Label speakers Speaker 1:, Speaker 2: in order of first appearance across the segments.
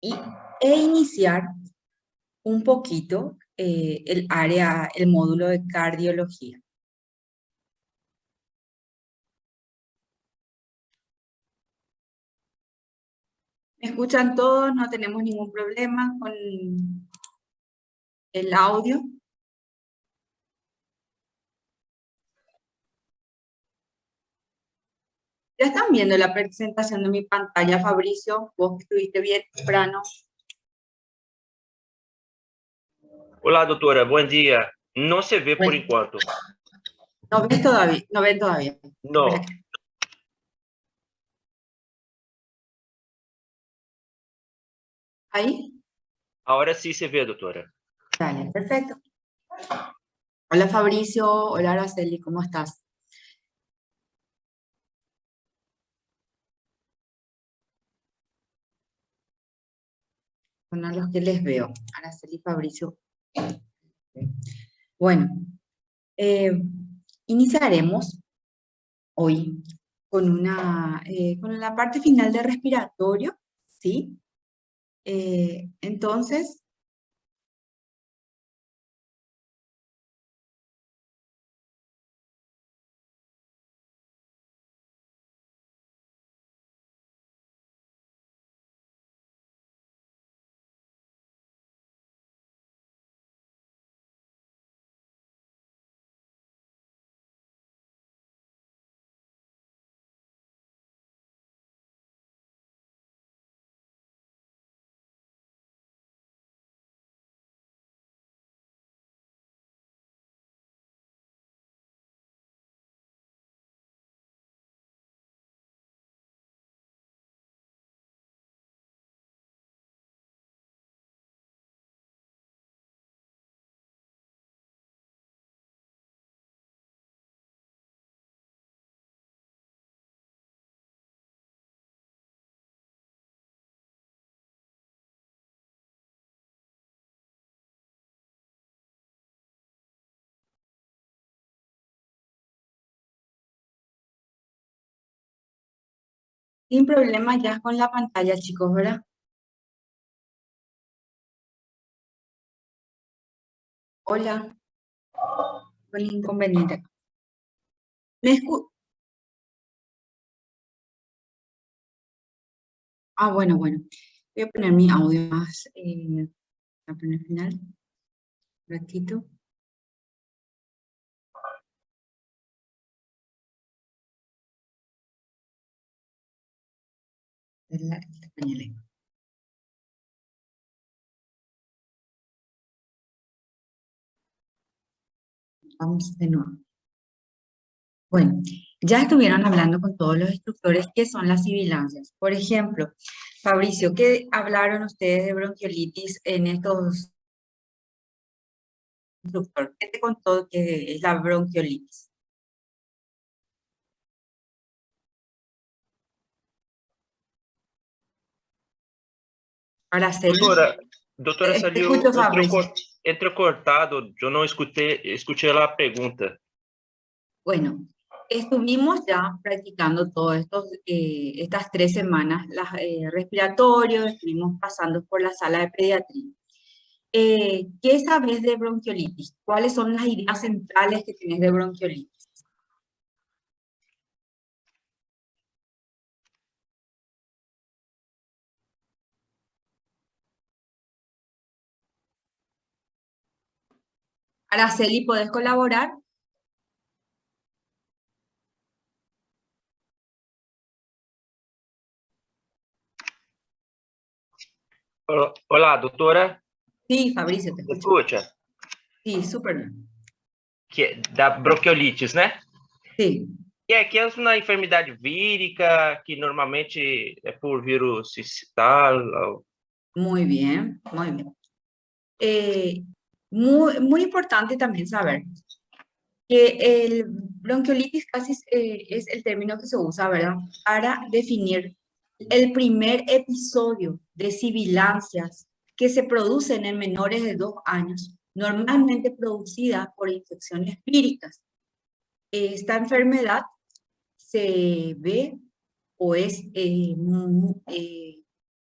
Speaker 1: y, e iniciar un poquito el módulo de cardiología. ¿Me escuchan todos? ¿No tenemos ningún problema con el audio? Ya están viendo la presentación de mi pantalla, Fabricio. Vos que estuviste bien temprano.
Speaker 2: Olá, doutora, bom dia. Não se vê por
Speaker 1: Bueno,
Speaker 2: enquanto.
Speaker 1: no ves todavía, no ven todavía.
Speaker 2: Não.
Speaker 1: ¿Ahí?
Speaker 2: Agora sim se vê, doutora.
Speaker 1: Dale, perfecto. Hola Fabricio, hola Araceli, ¿cómo estás? Son a los que les veo, Araceli y Fabricio. Bueno, iniciaremos hoy con la parte final de respiratorio, ¿sí? Entonces, sin problema ya con la pantalla, chicos, ¿verdad? Hola, con inconveniente. ¿Me escu- bueno, bueno. Voy a poner mi audio más, voy a poner final, un ratito. Española. Vamos de nuevo. Bueno, ya estuvieron hablando con todos los instructores qué son las sibilancias. Por ejemplo, Fabricio, ¿qué hablaron ustedes de bronquiolitis en estos instructores? ¿Qué te contó que es la bronquiolitis? Araceli,
Speaker 2: Doutora
Speaker 1: te
Speaker 2: saiu,
Speaker 1: escucho, Fabricio.
Speaker 2: entrecortado, eu não escutei a pergunta.
Speaker 1: Bueno, estuvimos ya practicando todas estas 3 semanas respiratorios, estuvimos pasando por la sala de pediatría. ¿Qué sabes de bronquiolitis? ¿Cuáles son las ideas centrales que tienes de bronquiolitis? Araceli, ¿podés colaborar?
Speaker 2: Olá, doutora,
Speaker 1: Sí, Fabricio, te
Speaker 2: me
Speaker 1: escucho.
Speaker 2: escuta?
Speaker 1: Sí, súper bien.
Speaker 2: Da bronquiolitis, né?
Speaker 1: Sí,
Speaker 2: Que é uma enfermidade vírica que normalmente é por vírus sincicial.
Speaker 1: muy bien, muy bien. Muy importante también saber que el bronquiolitis casi es el término que se usa, ¿verdad? Para definir el primer episodio de sibilancias que se producen en menores de 2 años, normalmente producida por infecciones víricas. Esta enfermedad se ve o es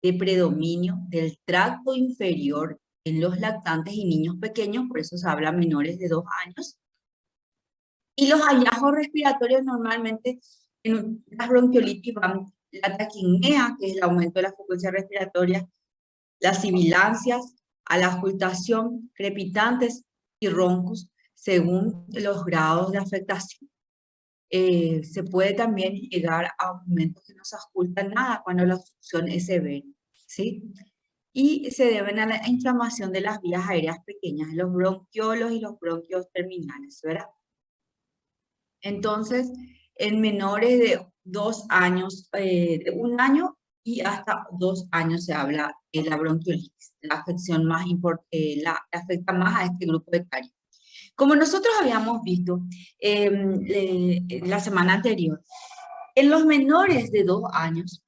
Speaker 1: de predominio del tracto inferior en los lactantes y niños pequeños, por eso se habla menores de 2 años. Y los hallazgos respiratorios normalmente en las bronquiolitis van la taquipnea, que es el aumento de la frecuencia respiratoria, las sibilancias, a la auscultación, crepitantes y roncos, según los grados de afectación. Se puede también llegar a momentos que no se ausculta nada cuando la obstrucción es severa, ¿sí? Y se deben a la inflamación de las vías aéreas pequeñas, los bronquiolos y los bronquios terminales, ¿verdad? Entonces, en menores de 2 años, de 1 año y hasta 2 años se habla de la bronquiolitis, la afección más importante, la afecta más a este grupo etario. Como nosotros habíamos visto la semana anterior, en los menores de 2 años,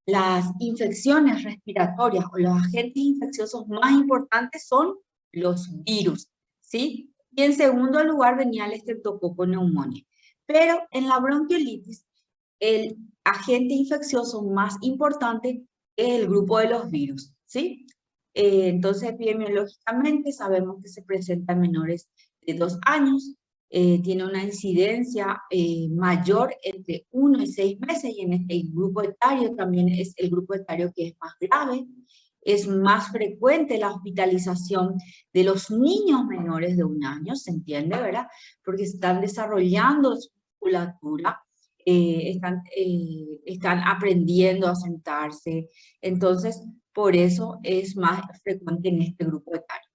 Speaker 1: las infecciones respiratorias o los agentes infecciosos más importantes son los virus, ¿sí? Y en segundo lugar venía el estreptococo neumonía. Pero en la bronquiolitis, el agente infeccioso más importante es el grupo de los virus, ¿sí? Entonces, epidemiológicamente sabemos que se presenta en menores de 2 años, tiene una incidencia mayor entre 1 y 6 meses, y en este grupo etario también es el grupo etario que es más grave. Es más frecuente la hospitalización de los niños menores de 1 año, ¿se entiende, verdad? Porque están desarrollando su musculatura, están aprendiendo a sentarse, entonces por eso es más frecuente en este grupo etario.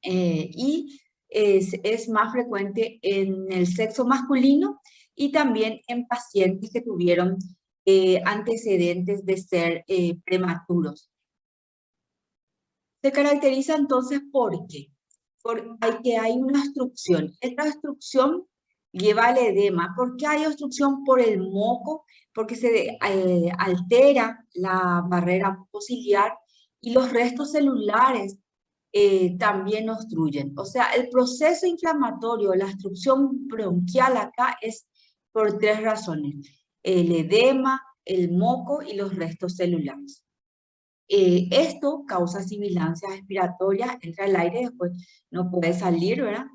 Speaker 1: Y es más frecuente en el sexo masculino y también en pacientes que tuvieron antecedentes de ser prematuros. Se caracteriza entonces ¿por qué? Porque hay una obstrucción. Esta obstrucción lleva al edema. ¿Por qué hay obstrucción? Por el moco, porque se altera la barrera mucociliar y los restos celulares también obstruyen. O sea, el proceso inflamatorio, la obstrucción bronquial acá es por 3 razones: el edema, el moco y los restos celulares. Esto causa sibilancias respiratorias, entra el aire, después no puede salir, ¿verdad?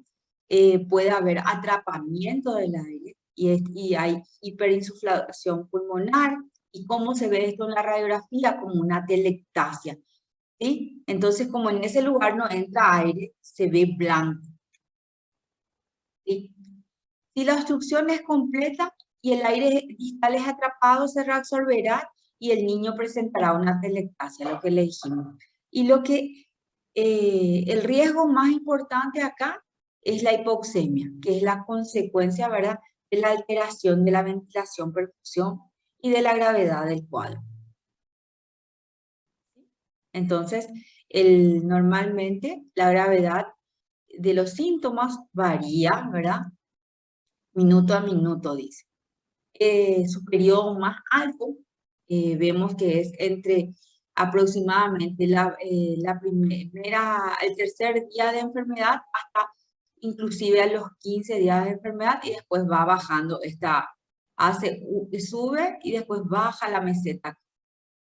Speaker 1: Puede haber atrapamiento del aire y hay hiperinsuflación pulmonar. ¿Y cómo se ve esto en la radiografía? Como una telectasia, ¿sí? Entonces, como en ese lugar no entra aire, se ve blanco, ¿sí? Si la obstrucción es completa y el aire distal es atrapado, se reabsorberá y el niño presentará una telectasia, lo que le dijimos. Y el riesgo más importante acá es la hipoxemia, que es la consecuencia, ¿verdad?, de la alteración de la ventilación, perfusión y de la gravedad del cuadro. Entonces, normalmente la gravedad de los síntomas varía, ¿verdad?, minuto a minuto, dice. Su periodo más alto, vemos que es entre aproximadamente el tercer día de enfermedad hasta inclusive a los 15 días de enfermedad, y después va bajando, sube y después baja la meseta.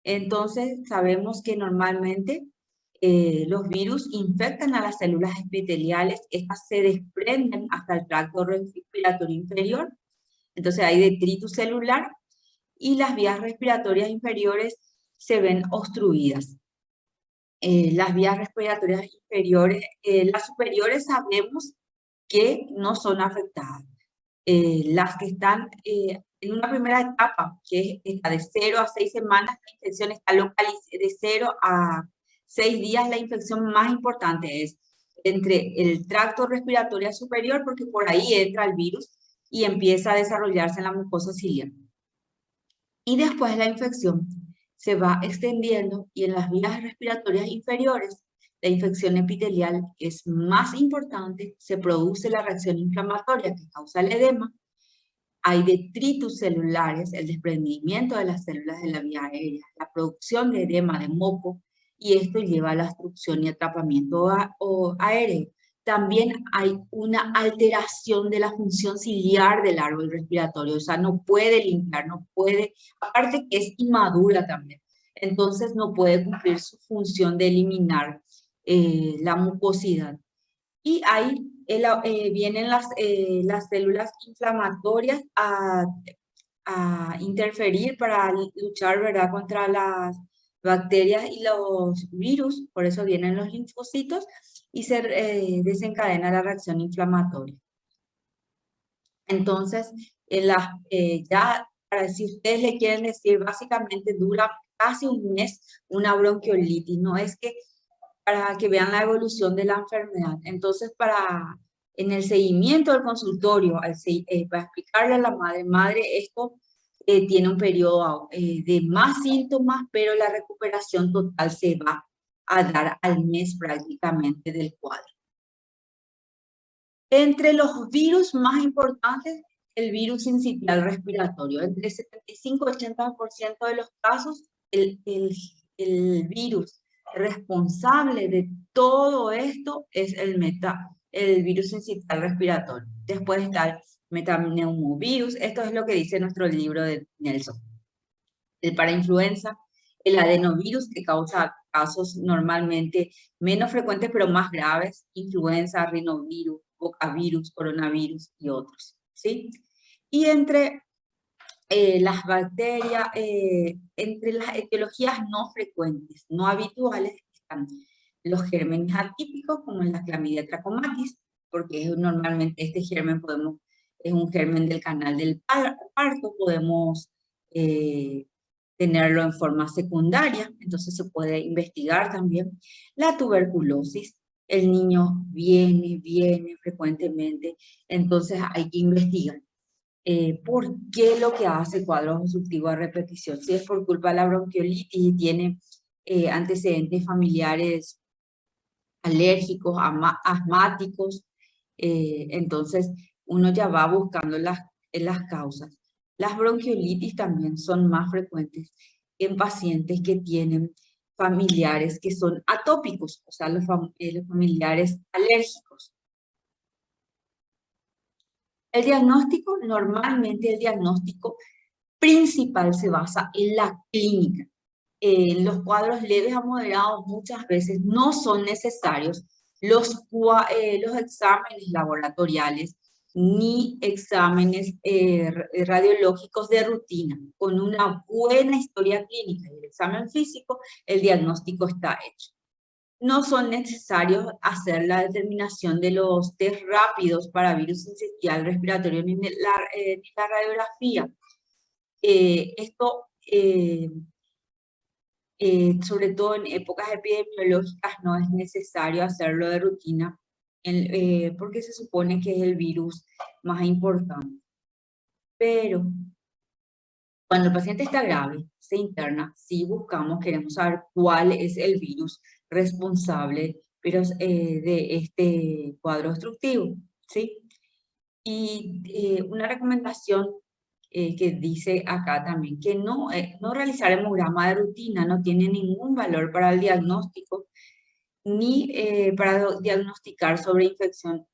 Speaker 1: Entonces sabemos que normalmente los virus infectan a las células epiteliales, estas se desprenden hasta el tracto respiratorio inferior. Entonces hay detritus celular y las vías respiratorias inferiores se ven obstruidas. Las vías respiratorias inferiores, las superiores sabemos que no son afectadas. Las que están en una primera etapa, que es de 0 a 6 semanas, la infección está localizada. De 0 a 6 días, la infección más importante es entre el tracto respiratorio superior, porque por ahí entra el virus y empieza a desarrollarse en la mucosa ciliar. Y después la infección se va extendiendo y en las vías respiratorias inferiores la infección epitelial es más importante, se produce la reacción inflamatoria que causa el edema, hay detritus celulares, el desprendimiento de las células de la vía aérea, la producción de edema de moco, y esto lleva a la obstrucción y atrapamiento aéreo. También hay una alteración de la función ciliar del árbol respiratorio, o sea, no puede limpiar, no puede, aparte que es inmadura también. entonces no puede cumplir su función de eliminar la mucosidad. Y ahí vienen las células inflamatorias a interferir para luchar, ¿verdad?, contra las bacterias y los virus, por eso vienen los linfocitos y se desencadena la reacción inflamatoria. Entonces, ya para si ustedes le quieren decir, básicamente dura casi un mes una bronquiolitis, no es que para que vean la evolución de la enfermedad. Entonces, en el seguimiento del consultorio, para explicarle a la madre, esto tiene un periodo de más síntomas, pero la recuperación total se va a dar al mes prácticamente del cuadro. Entre los virus más importantes, el virus sincitial respiratorio. Entre 75 y 80% de los casos, el virus responsable de todo esto es el virus sincitial respiratorio. Después está el metapneumovirus. Esto es lo que dice nuestro libro de Nelson. El parainfluenza, el adenovirus, que causa casos normalmente menos frecuentes pero más graves, influenza, rinovirus, bocavirus, coronavirus y otros, ¿sí? Y entre las bacterias, entre las etiologías no frecuentes, no habituales, están los gérmenes atípicos, como la Clamidia trachomatis, porque normalmente este germen es un germen del canal del parto, podemos tenerlo en forma secundaria, entonces se puede investigar también. La tuberculosis, el niño viene frecuentemente, entonces hay que investigar. ¿Por qué lo que hace cuadros obstructivos a repetición? Si es por culpa de la bronquiolitis y tiene antecedentes familiares alérgicos, asmáticos, entonces uno ya va buscando las causas. Las bronquiolitis también son más frecuentes en pacientes que tienen familiares que son atópicos, o sea, los familiares alérgicos. Normalmente el diagnóstico principal se basa en la clínica. Los cuadros leves a moderados muchas veces no son necesarios los exámenes laboratoriales ni exámenes radiológicos de rutina. Con una buena historia clínica y el examen físico, el diagnóstico está hecho. No son necesarios hacer la determinación de los test rápidos para virus sincitial respiratorio ni la radiografía. Esto, sobre todo en épocas epidemiológicas, no es necesario hacerlo de rutina porque se supone que es el virus más importante. Pero cuando el paciente está grave, se interna, sí queremos saber cuál es el virus responsable de este cuadro obstructivo, ¿sí? Y una recomendación que dice acá también, que no realizar hemograma de rutina no tiene ningún valor para el diagnóstico, ni para diagnosticar sobre infección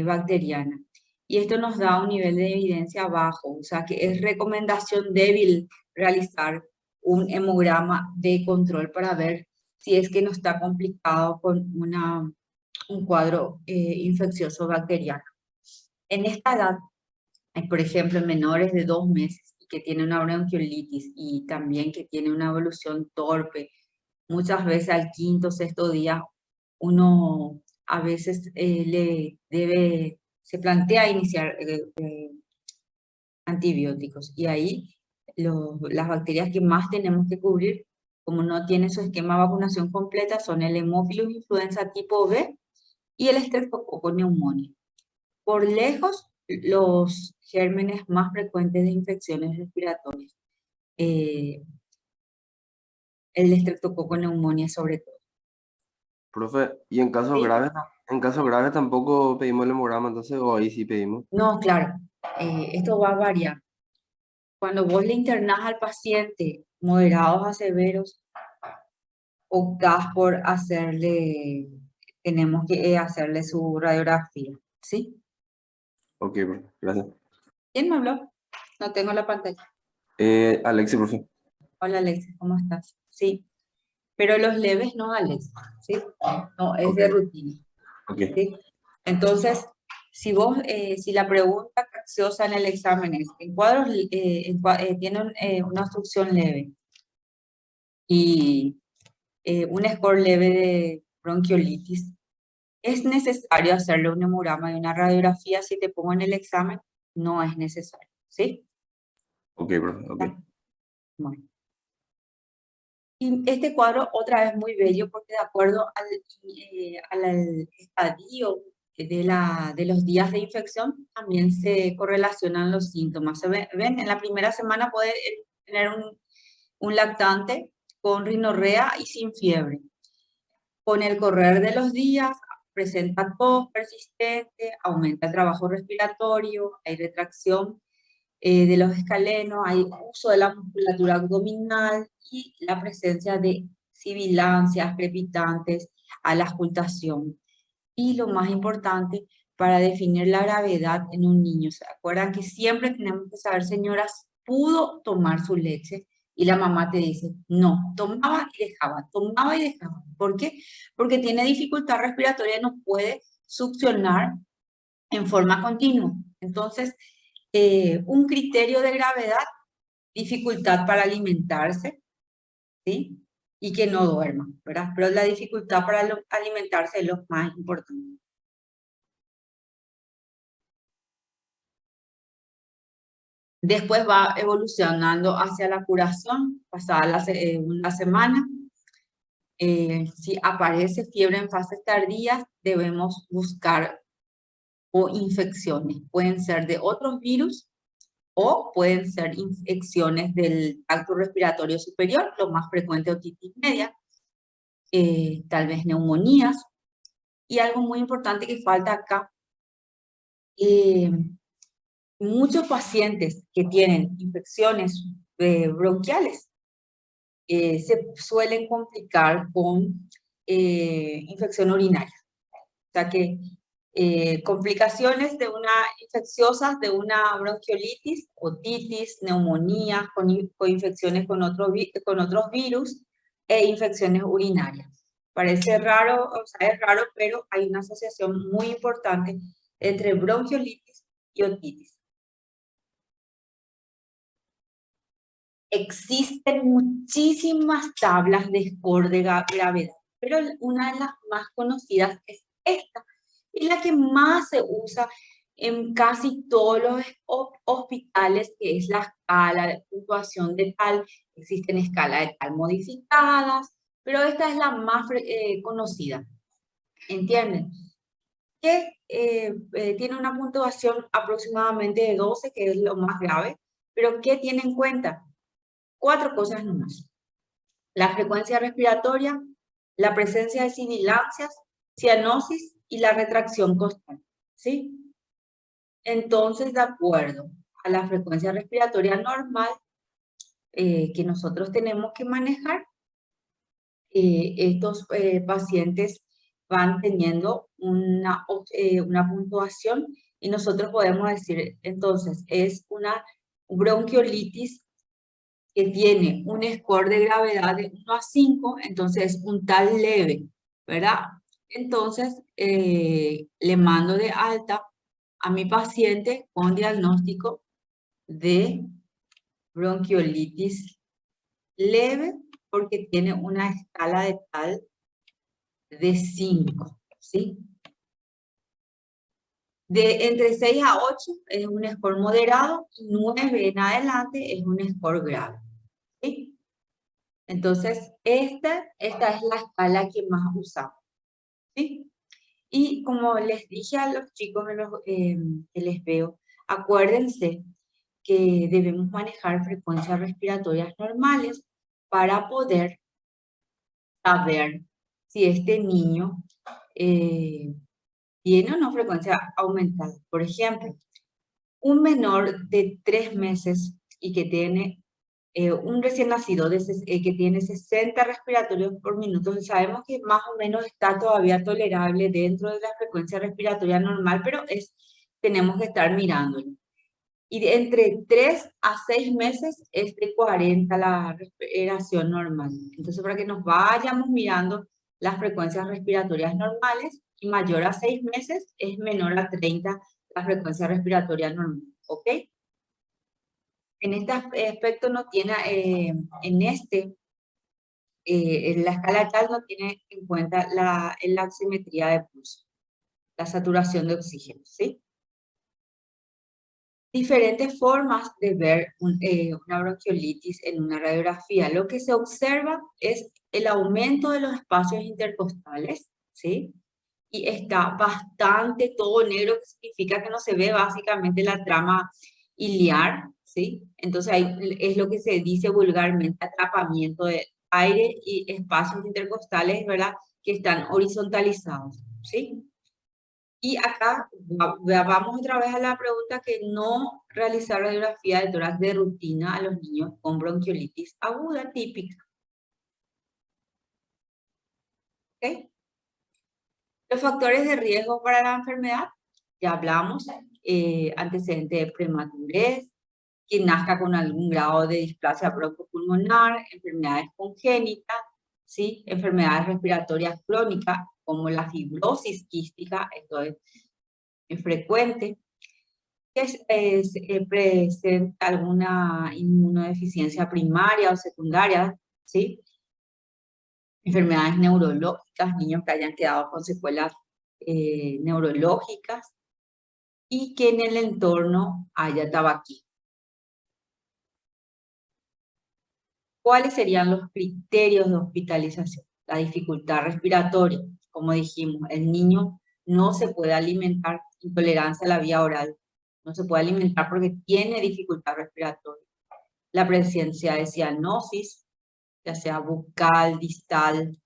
Speaker 1: bacteriana. Y esto nos da un nivel de evidencia bajo, o sea que es recomendación débil realizar un hemograma de control para ver si es que no está complicado con un cuadro infeccioso bacteriano. En esta edad, por ejemplo, en menores de 2 meses que tienen una bronquiolitis y también que tiene una evolución torpe, muchas veces al quinto o sexto día uno a veces se plantea iniciar antibióticos y ahí las bacterias que más tenemos que cubrir, como no tienen su esquema de vacunación completa, son el Haemophilus influenza tipo B y el Streptococcus pneumoniae. Por lejos, los gérmenes más frecuentes de infecciones respiratorias, el Streptococcus pneumoniae sobre todo.
Speaker 3: Profe, y en casos
Speaker 1: ¿Sí?
Speaker 3: graves, tampoco pedimos el hemograma, entonces, o ahí sí pedimos.
Speaker 1: No, claro, esto va a variar. Cuando vos le internás al paciente moderados a severos, optás por tenemos que hacerle su radiografía, ¿sí?
Speaker 3: Ok, profe, gracias.
Speaker 1: ¿Quién me habló? No tengo la pantalla.
Speaker 3: Alexi, profe.
Speaker 1: Hola Alexis, ¿cómo estás? Sí, pero los leves no, Alexis, ¿sí? No, es
Speaker 3: Ok,
Speaker 1: de rutina,
Speaker 3: ok.
Speaker 1: ¿sí? Entonces, si la pregunta capciosa en el examen es, en cuadros, tienen una obstrucción leve y un score leve de bronquiolitis, ¿es necesario hacerle un hemograma y una radiografía si te pongo en el examen? No es necesario, ¿sí?
Speaker 3: Ok, profe, ok.
Speaker 1: Bueno. Y este cuadro otra vez muy bello porque de acuerdo al estadio de los días de infección también se correlacionan los síntomas. ¿Ven? En la primera semana puede tener un lactante con rinorrea y sin fiebre. Con el correr de los días presenta tos persistente, aumenta el trabajo respiratorio, hay retracción de los escalenos, hay uso de la musculatura abdominal y la presencia de sibilancias, crepitantes, a la auscultación. Y lo más importante, para definir la gravedad en un niño, ¿se acuerdan que siempre tenemos que saber, señoras, pudo tomar su leche? Y la mamá te dice, no, tomaba y dejaba, tomaba y dejaba. ¿Por qué? Porque tiene dificultad respiratoria y no puede succionar en forma continua. Entonces, un criterio de gravedad, dificultad para alimentarse, ¿sí? Y que no duerma, ¿verdad? Pero la dificultad para alimentarse es lo más importante. Después va evolucionando hacia la curación, pasada una semana. Si aparece fiebre en fases tardías, debemos buscar o infecciones. Pueden ser de otros virus o pueden ser infecciones del tracto respiratorio superior, lo más frecuente otitis media, tal vez neumonías. Y algo muy importante que falta acá, muchos pacientes que tienen infecciones bronquiales se suelen complicar con infección urinaria. O sea que complicaciones de una infecciosas de una bronquiolitis, otitis, neumonía, con infecciones con otros virus e infecciones urinarias. Parece raro, o sea, es raro, pero hay una asociación muy importante entre bronquiolitis y otitis. Existen muchísimas tablas de score de gravedad, pero una de las más conocidas es esta, y la que más se usa en casi todos los hospitales, que es la escala de puntuación de tal. Existen escalas de tal modificadas, pero esta es la más conocida, ¿entienden? Que tiene una puntuación aproximadamente de 12, que es lo más grave, pero ¿qué tiene en cuenta? 4 cosas nomás: la frecuencia respiratoria, la presencia de sibilancias, cianosis y la retracción costal, ¿sí? Entonces, de acuerdo a la frecuencia respiratoria normal que nosotros tenemos que manejar, estos pacientes van teniendo una puntuación y nosotros podemos decir, entonces, es una bronquiolitis que tiene un score de gravedad de 1 a 5, entonces un tal leve, ¿verdad? Entonces, le mando de alta a mi paciente con diagnóstico de bronquiolitis leve porque tiene una escala de tal de 5, ¿sí? De entre 6 a 8 es un score moderado y 9 en adelante es un score grave, ¿sí? Entonces, esta es la escala que más usamos, ¿sí? Y como les dije a los chicos que les veo, acuérdense que debemos manejar frecuencias respiratorias normales para poder saber si este niño tiene o no frecuencia aumentada. Por ejemplo, un menor de 3 meses y que tiene un recién nacido que tiene 60 respiratorios por minuto, sabemos que más o menos está todavía tolerable dentro de la frecuencia respiratoria normal, pero tenemos que estar mirándolo. Y de entre 3 a 6 meses es de 40 la respiración normal. Entonces, para que nos vayamos mirando las frecuencias respiratorias normales, y mayor a 6 meses es menor a 30 la frecuencia respiratoria normal, ¿ok? En este aspecto no tiene, en la escala tal no tiene en cuenta la oximetría de pulso, la saturación de oxígeno, ¿sí? Diferentes formas de ver una bronquiolitis en una radiografía. Lo que se observa es el aumento de los espacios intercostales, ¿sí? Y está bastante todo negro, que significa que no se ve básicamente la trama iliar, ¿sí? Entonces ahí es lo que se dice vulgarmente atrapamiento de aire y espacios intercostales, ¿verdad? Que están horizontalizados, ¿sí? Y acá vamos otra vez a la pregunta que no realizar radiografía de tórax de rutina a los niños con bronquiolitis aguda típica. ¿Okay? Los factores de riesgo para la enfermedad, ya hablamos, antecedente de prematurez, quien nazca con algún grado de displasia broncopulmonar, enfermedades congénitas, ¿sí? Enfermedades respiratorias crónicas como la fibrosis quística, esto es frecuente, que presenta alguna inmunodeficiencia primaria o secundaria, ¿sí? Enfermedades neurológicas, niños que hayan quedado con secuelas neurológicas y que en el entorno haya tabaquismo. ¿Cuáles serían los criterios de hospitalización? La dificultad respiratoria, como dijimos, el niño no se puede alimentar, intolerancia a la vía oral, no se puede alimentar porque tiene dificultad respiratoria. La presencia de cianosis, ya sea bucal, distal,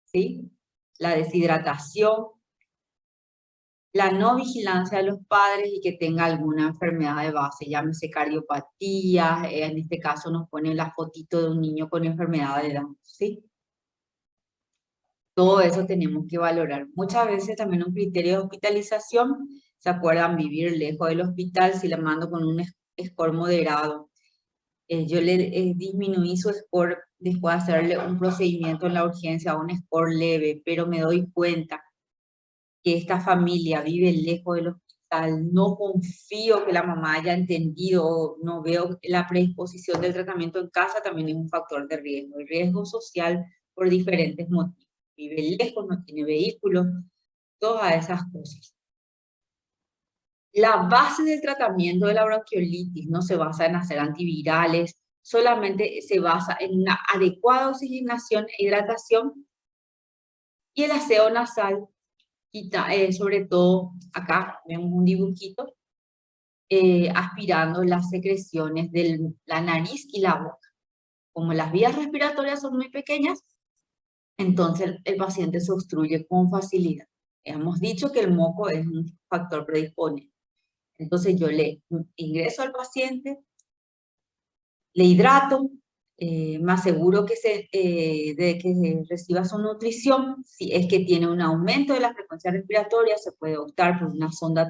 Speaker 1: ¿sí? La deshidratación, la no vigilancia de los padres y que tenga alguna enfermedad de base, llámese cardiopatía, en este caso nos pone la fotito de un niño con enfermedad de Down, ¿sí? Todo eso tenemos que valorar. Muchas veces también un criterio de hospitalización, ¿se acuerdan? Vivir lejos del hospital, si la mando con un score moderado. Yo le disminuí su score después de hacerle un procedimiento en la urgencia, un score leve, pero me doy cuenta que esta familia vive lejos del hospital, no confío que la mamá haya entendido, no veo la predisposición del tratamiento en casa, también es un factor de riesgo. El riesgo social por diferentes motivos. Vive lejos, no tiene vehículos, todas esas cosas. La base del tratamiento de la bronquiolitis no se basa en hacer antivirales, solamente se basa en una adecuada oxigenación e hidratación y el aseo nasal, sobre todo acá vemos un dibujito, aspirando las secreciones de la nariz y la boca. Como las vías respiratorias son muy pequeñas, entonces el paciente se obstruye con facilidad. Hemos dicho que el moco es un factor predisponente. Entonces yo le ingreso al paciente, le hidrato, me aseguro de que reciba su nutrición. Si es que tiene un aumento de la frecuencia respiratoria, se puede optar por una sonda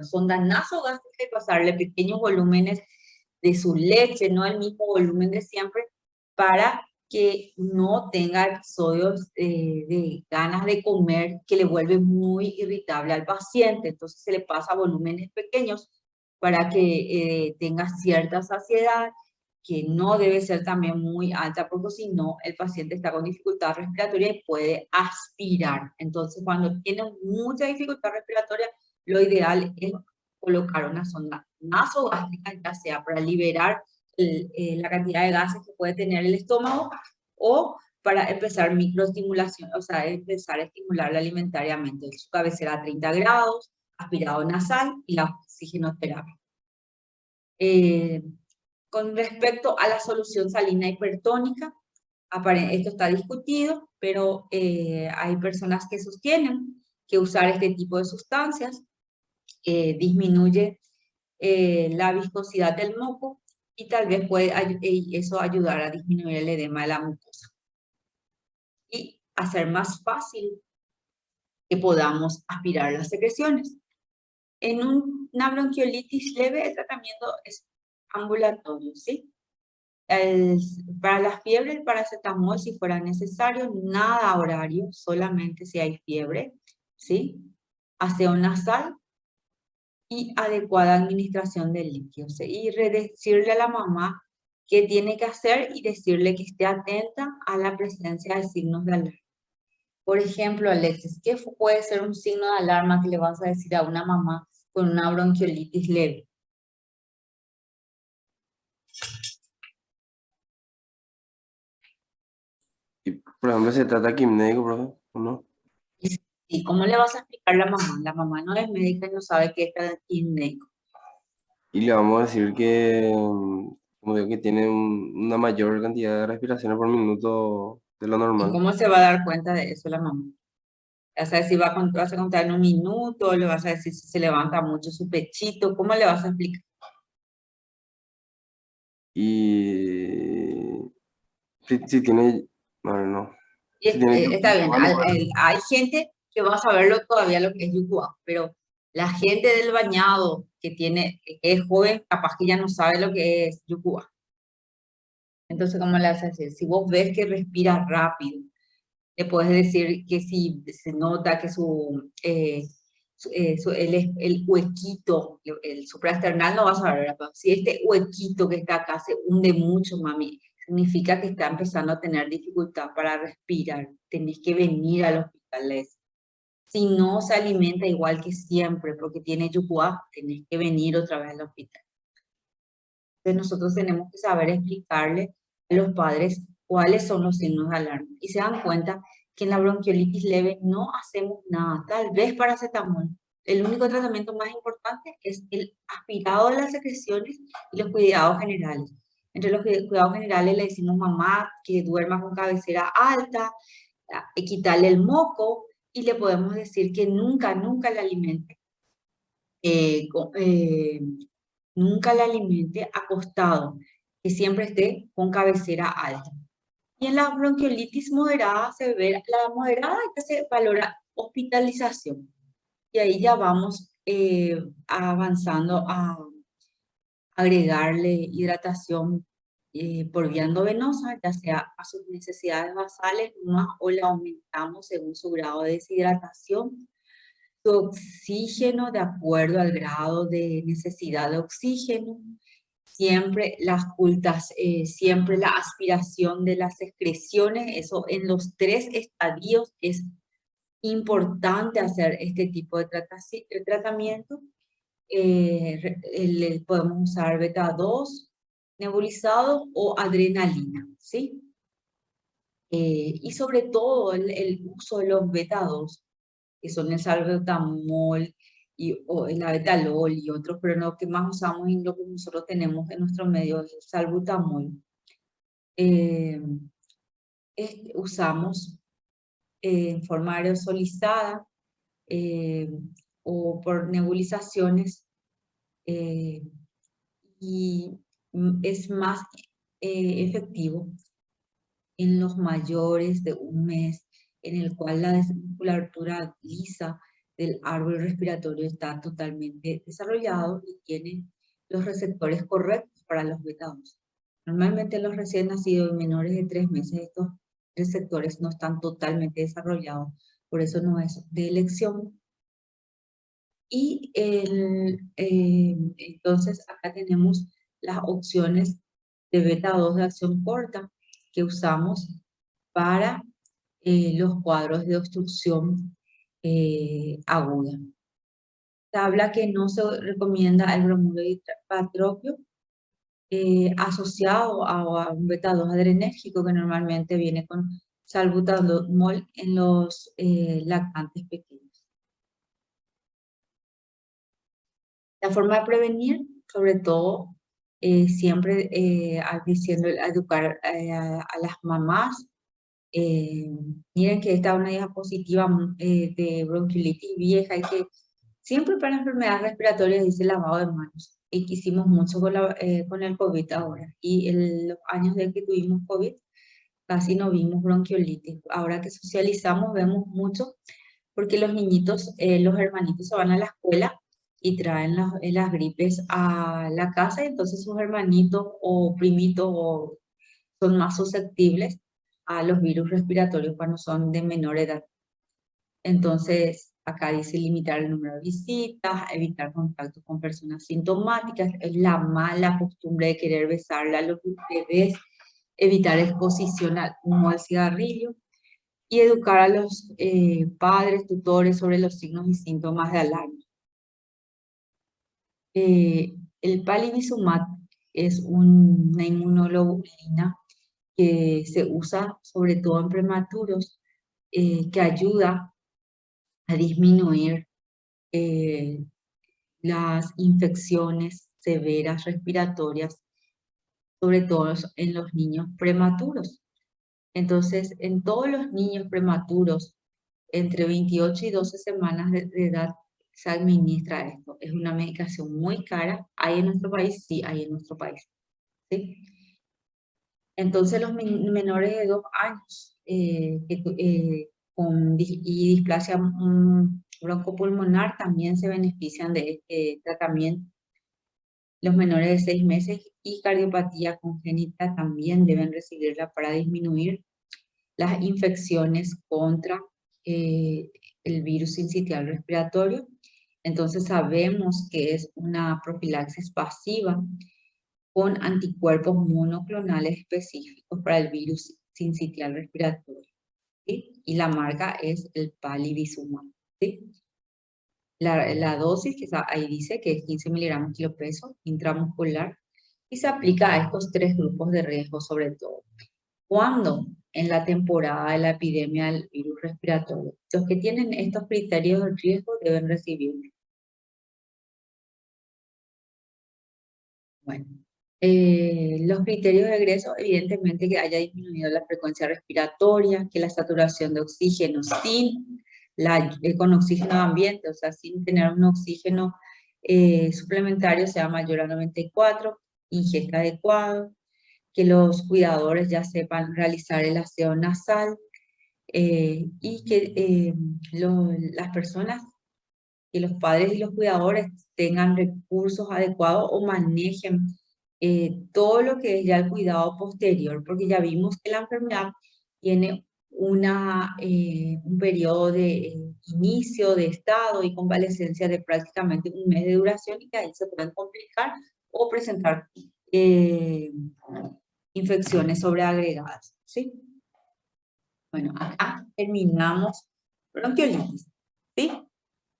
Speaker 1: sonda nasogástrica y pasarle pequeños volúmenes de su leche, no el mismo volumen de siempre, para que no tenga episodios de ganas de comer que le vuelve muy irritable al paciente. Entonces se le pasa volúmenes pequeños para que tenga cierta saciedad, que no debe ser también muy alta, porque si no, el paciente está con dificultad respiratoria y puede aspirar. Entonces, cuando tiene mucha dificultad respiratoria, lo ideal es colocar una sonda nasogástrica, ya sea para liberar la cantidad de gases que puede tener el estómago o para empezar microestimulación, o sea, empezar a estimularla alimentariamente. Su cabecera a 30 grados, aspirado nasal y la oxigenoterapia. Con respecto a la solución salina hipertónica, esto está discutido, pero hay personas que sostienen que usar este tipo de sustancias disminuye la viscosidad del moco y tal vez puede eso ayudar a disminuir el edema de la mucosa y hacer más fácil que podamos aspirar las secreciones. En una bronquiolitis leve el tratamiento es ambulatorio, ¿sí? Para la fiebre, el paracetamol si fuera necesario, nada horario, solamente si hay fiebre, ¿sí? Aseo nasal y adecuada administración de líquidos, ¿sí? Y decirle a la mamá qué tiene que hacer y decirle que esté atenta a la presencia de signos de alarma. Por ejemplo, Alexis, ¿qué puede ser un signo de alarma que le vas a decir a una mamá con una bronquiolitis leve?
Speaker 3: Y, por ejemplo, ¿se trata aquí médico, profe? ¿O no?
Speaker 1: ¿Y cómo le vas a explicar a la mamá? La mamá no es médica y no sabe qué está en médico.
Speaker 3: Y le vamos a decir que, como digo, que tiene una mayor cantidad de respiraciones por minuto de lo
Speaker 1: ¿Y
Speaker 3: normal.
Speaker 1: cómo se va a dar cuenta de eso la mamá? ¿Le vas a decir, vas a contar en un minuto? ¿Le vas a decir si se levanta mucho su pechito? ¿Cómo le vas a explicar?
Speaker 3: Y si tiene, bueno, no.
Speaker 1: Y
Speaker 3: Si tiene
Speaker 1: está bien,
Speaker 3: igual le puede-
Speaker 1: hay gente que va a saberlo todavía lo que es yucua, pero la gente del bañado que es joven, capaz que ya no sabe lo que es yucua. Entonces, ¿cómo le vas a decir? Si vos ves que respira rápido, le puedes decir que si se nota que el huequito, el supraesternal no vas a ver, pero si este huequito que está acá se hunde mucho, mami, significa que está empezando a tener dificultad para respirar. Tenés que venir al hospital. Si no se alimenta igual que siempre porque tiene yucua, tenés que venir otra vez al hospital. Entonces nosotros tenemos que saber explicarle a los padres cuáles son los signos de alarma. Y se dan cuenta que en la bronquiolitis leve no hacemos nada, tal vez paracetamol. El único tratamiento más importante es el aspirado de las secreciones y los cuidados generales. Entre los cuidados generales le decimos mamá que duerma con cabecera alta, quitarle el moco y le podemos decir que nunca, nunca le alimente. Nunca la alimente acostado, que siempre esté con cabecera alta. Y en la bronquiolitis moderada se ve la moderada que se valora hospitalización. Y ahí ya vamos avanzando a agregarle hidratación por vía endovenosa, ya sea a sus necesidades basales más o la aumentamos según su grado de deshidratación. Su oxígeno de acuerdo al grado de necesidad de oxígeno, siempre siempre la aspiración de las excreciones, eso en los 3 estadios es importante hacer este tipo de tratamiento. Podemos usar beta 2 nebulizado o adrenalina, ¿sí? Y sobre todo el uso de los beta 2 que son el salbutamol o el abetalol y otros, pero lo que más usamos y lo que nosotros tenemos en nuestro medio es el salbutamol. Usamos en forma aerosolizada o por nebulizaciones y es más efectivo en los mayores de un mes, en el cual la desmusculatura lisa del árbol respiratorio está totalmente desarrollado y tiene los receptores correctos para los beta-2. Normalmente los recién nacidos menores de 3 meses, estos receptores no están totalmente desarrollados, por eso no es de elección. Y entonces acá tenemos las opciones de beta-2 de acción corta que usamos para los cuadros de obstrucción aguda. Se habla que no se recomienda el bromuro patropio asociado a un beta-2 adrenérgico que normalmente viene con salbutamol en los lactantes pequeños. La forma de prevenir, sobre todo, siempre diciendo, educar a las mamás. Miren que esta es una diapositiva de bronquiolitis vieja y que siempre para enfermedades respiratorias dice lavado de manos. Y que hicimos mucho con el COVID ahora. Y en los años de que tuvimos COVID casi no vimos bronquiolitis. Ahora que socializamos vemos mucho porque los niñitos, los hermanitos se van a la escuela y traen las gripes a la casa y entonces sus hermanitos o primitos son más susceptibles a los virus respiratorios cuando son de menor edad. Entonces, acá dice limitar el número de visitas, evitar contacto con personas sintomáticas, es la mala costumbre de querer besarle a los bebés, evitar exposición al humo al cigarrillo y educar a los padres, tutores sobre los signos y síntomas de alarma. El palivizumab es una inmunoglobulina que se usa sobre todo en prematuros, que ayuda a disminuir las infecciones severas respiratorias, sobre todo en los niños prematuros. Entonces, en todos los niños prematuros, entre 28 y 12 semanas de edad, se administra esto. Es una medicación muy cara. ¿Hay en nuestro país? Sí, hay en nuestro país. ¿Sí? Entonces, los menores de 2 años con displasia broncopulmonar también se benefician de este tratamiento. Los menores de 6 meses y cardiopatía congénita también deben recibirla para disminuir las infecciones contra el virus sincitial respiratorio. Entonces sabemos que es una profilaxis pasiva con anticuerpos monoclonales específicos para el virus sincitial respiratorio, ¿sí? Y la marca es el palivizumab, ¿sí? La dosis, que ahí dice que es 15 miligramos kilo peso intramuscular, y se aplica a estos 3 grupos de riesgo sobre todo. ¿Cuándo? En la temporada de la epidemia del virus respiratorio. Los que tienen estos criterios de riesgo deben recibirlo. Bueno, los criterios de egreso, evidentemente que haya disminuido la frecuencia respiratoria, que la saturación de oxígeno con oxígeno ambiente, o sea, sin tener un oxígeno suplementario sea mayor a 94, ingesta adecuado, que los cuidadores ya sepan realizar el aseo nasal y que las personas, que los padres y los cuidadores tengan recursos adecuados o manejen todo lo que es ya el cuidado posterior, porque ya vimos que la enfermedad tiene un periodo de inicio de estado y convalecencia de prácticamente un mes de duración y que ahí se pueden complicar o presentar infecciones sobreagregadas, ¿sí? Bueno, acá terminamos bronquiolitis, ¿sí?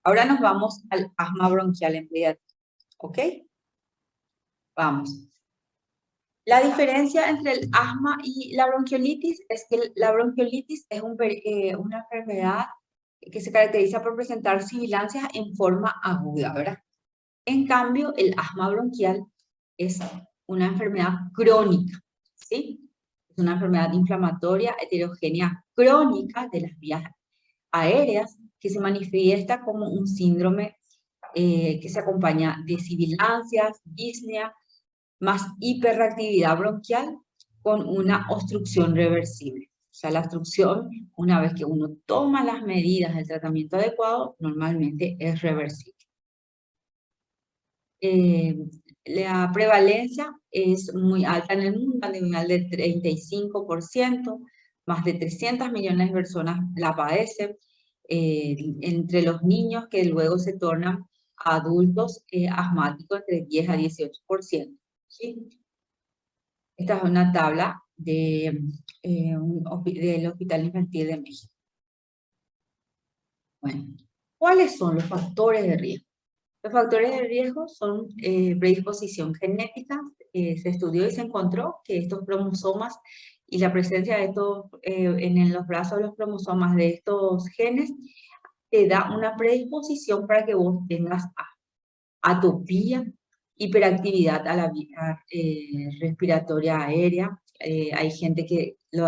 Speaker 1: Ahora nos vamos al asma bronquial en pediatría, ¿ok? Vamos. La diferencia entre el asma y la bronquiolitis es que la bronquiolitis es una enfermedad que se caracteriza por presentar sibilancias en forma aguda, ¿verdad? En cambio, el asma bronquial es una enfermedad crónica, ¿sí? Es una enfermedad inflamatoria heterogénea crónica de las vías aéreas que se manifiesta como un síndrome que se acompaña de sibilancias, disnea, más hiperreactividad bronquial con una obstrucción reversible. O sea, la obstrucción, una vez que uno toma las medidas del tratamiento adecuado, normalmente es reversible. La prevalencia es muy alta en el mundo, a nivel de 35%, más de 300 millones de personas la padecen, entre los niños que luego se tornan adultos asmáticos entre 10 a 18%. ¿Sí? Esta es una tabla del Hospital Infantil de México. Bueno, ¿cuáles son los factores de riesgo? Los factores de riesgo son predisposición genética. Se estudió y se encontró que estos cromosomas y la presencia de estos en los brazos de los cromosomas de estos genes te da una predisposición para que vos tengas atopía, hiperactividad a la vía respiratoria aérea. Hay gente que lo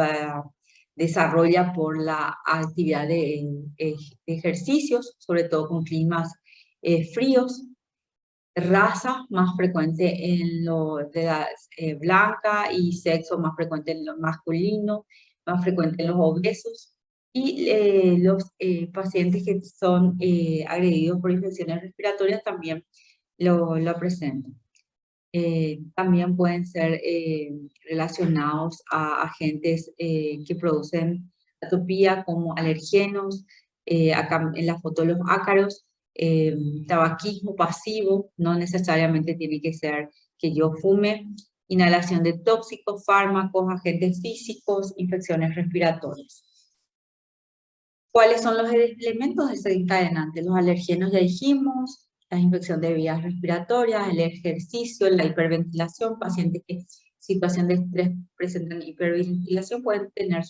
Speaker 1: desarrolla por la actividad de ejercicios, sobre todo con climas fríos, raza más frecuente en lo de edad blanca y sexo más frecuente en lo masculino, más frecuente en los obesos, Y los pacientes que son agredidos por infecciones respiratorias también lo presentan. También pueden ser relacionados a agentes que producen atopía como alergenos, acá en la foto los ácaros, tabaquismo pasivo, no necesariamente tiene que ser que yo fume, inhalación de tóxicos, fármacos, agentes físicos, infecciones respiratorias. ¿Cuáles son los elementos desencadenantes? Los alergenos ya dijimos, la infección de vías respiratorias, el ejercicio, la hiperventilación, pacientes que situación de estrés presentan hiperventilación pueden tener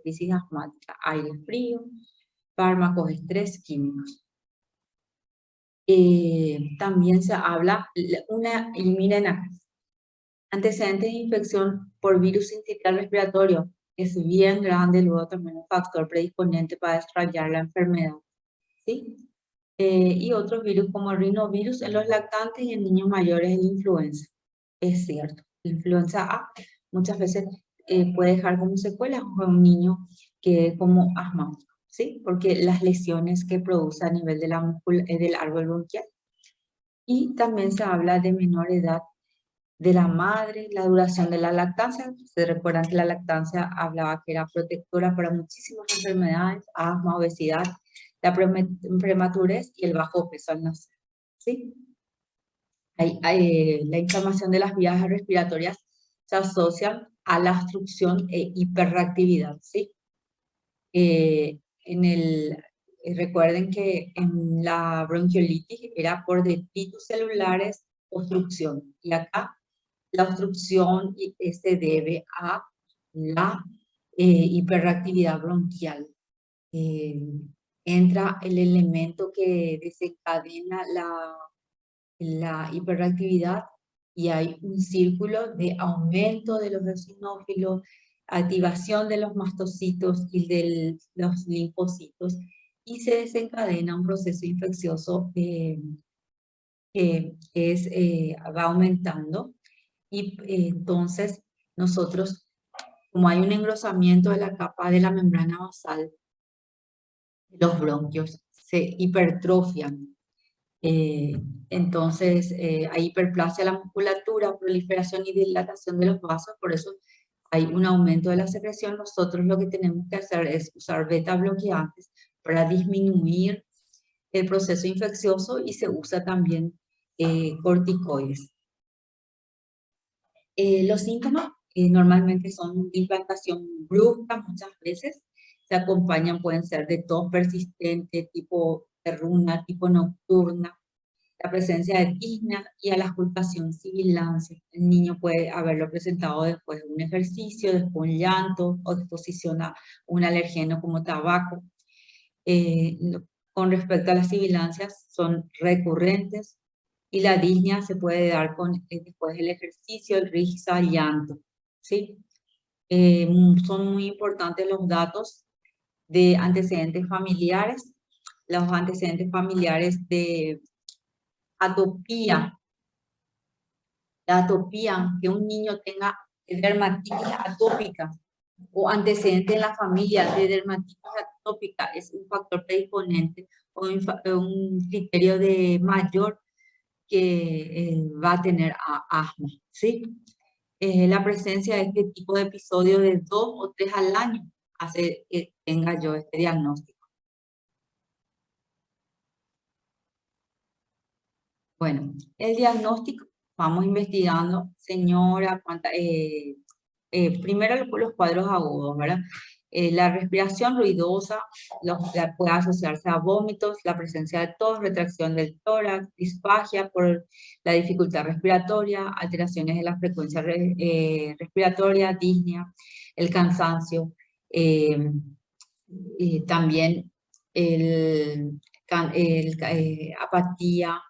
Speaker 1: crisis asmática, aire frío, fármacos, estrés, químicos. También se habla, y miren acá, antecedentes de infección por virus sincitial respiratorio, es bien grande, luego también un factor predisponente para desarrollar la enfermedad, ¿sí? Y otros virus como el rinovirus en los lactantes y en niños mayores de influenza. Es cierto, la influenza A muchas veces puede dejar como secuelas a un niño que es como asmático, ¿sí? Porque las lesiones que produce a nivel de la del árbol bronquial. Y también se habla de menor edad de la madre, la duración de la lactancia. Se recuerdan que la lactancia hablaba que era protectora para muchísimas enfermedades, asma, obesidad, la prematurez y el bajo peso al nacer, ¿sí? La inflamación de las vías respiratorias se asocia a la obstrucción e hiperreactividad, ¿sí? Recuerden que en la bronquiolitis era por detritos celulares, obstrucción, y acá la obstrucción se debe a la hiperreactividad bronquial. Entra el elemento que desencadena la hiperreactividad y hay un círculo de aumento de los eosinófilos, activación de los mastocitos y de los linfocitos, y se desencadena un proceso infeccioso que va aumentando. Y entonces nosotros, como hay un engrosamiento de la capa de la membrana basal, los bronquios se hipertrofian. Entonces hay hiperplasia de la musculatura, proliferación y dilatación de los vasos, por eso hay un aumento de la secreción. Nosotros lo que tenemos que hacer es usar beta bloqueantes para disminuir el proceso infeccioso, y se usa también corticoides. Los síntomas normalmente son implantación brusca, muchas veces se acompañan, pueden ser de tos persistente, tipo perruna, tipo nocturna, la presencia de disnea y a la auscultación sibilancia. El niño puede haberlo presentado después de un ejercicio, después un llanto o exposición a un alergeno como tabaco. Con respecto a las sibilancias, son recurrentes, y la disnea se puede dar después del ejercicio, el risa, llanto, ¿sí? Son muy importantes los datos de antecedentes familiares. Los antecedentes familiares de atopía, la atopía, que un niño tenga dermatitis atópica o antecedente en la familia de dermatitis atópica, es un factor predisponente o un criterio de mayor que va a tener asma, ¿sí? La presencia de este tipo de episodio de 2 o 3 al año hace que tenga yo este diagnóstico. Bueno, el diagnóstico, vamos investigando, señora, primero los cuadros agudos, ¿verdad? La respiración ruidosa puede asociarse a vómitos, la presencia de tos, retracción del tórax, disfagia por la dificultad respiratoria, alteraciones de la frecuencia respiratoria, disnea, el cansancio, también apatía,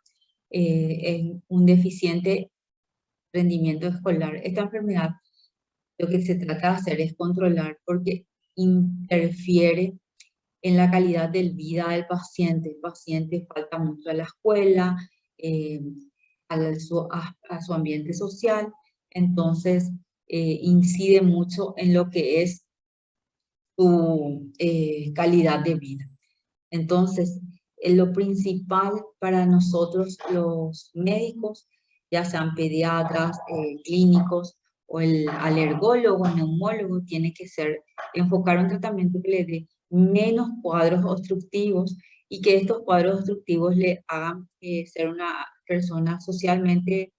Speaker 1: un deficiente rendimiento escolar. Esta enfermedad lo que se trata de hacer es controlar, porque interfiere en la calidad de vida del paciente. El paciente falta mucho a la escuela, a su ambiente social, entonces incide mucho en lo que es tu calidad de vida. Entonces, lo principal para nosotros los médicos, ya sean pediatras, clínicos o el alergólogo, neumólogo, tiene que ser enfocar un tratamiento que le dé menos cuadros obstructivos y que estos cuadros obstructivos le hagan ser una persona socialmente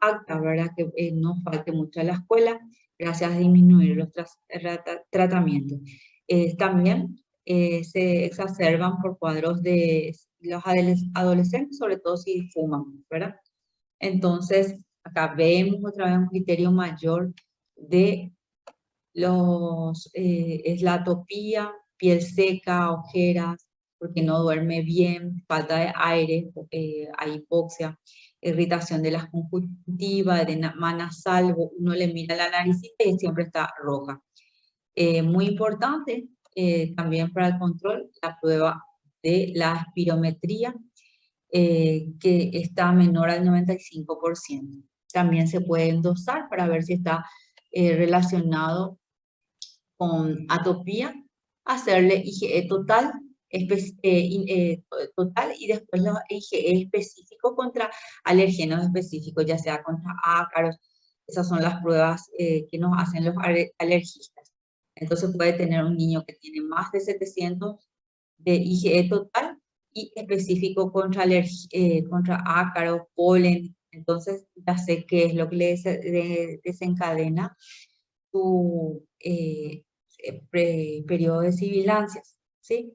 Speaker 1: apta, ¿verdad? Que no falte mucho a la escuela gracias a disminuir los tratamientos. También se exacerban por cuadros de los adolescentes, sobre todo si fuman, ¿verdad? Entonces, acá vemos otra vez un criterio mayor de es la atopía, piel seca, ojeras, porque no duerme bien, falta de aire, hay hipoxia, irritación de las conjuntivas, edema nasal, uno le mira la naricita y siempre está roja. Muy importante también para el control, la prueba de la espirometría, que está menor al 95%. También se puede endosar para ver si está relacionado con atopía, hacerle IgE total, total y después los IgE específicos contra alergenos específicos, ya sea contra ácaros. Esas son las pruebas que nos hacen los alergistas. Entonces puede tener un niño que tiene más de 700 de IgE total y específico contra, contra ácaros, polen. Entonces ya sé qué es lo que le desencadena tu periodo de sibilancias, ¿sí?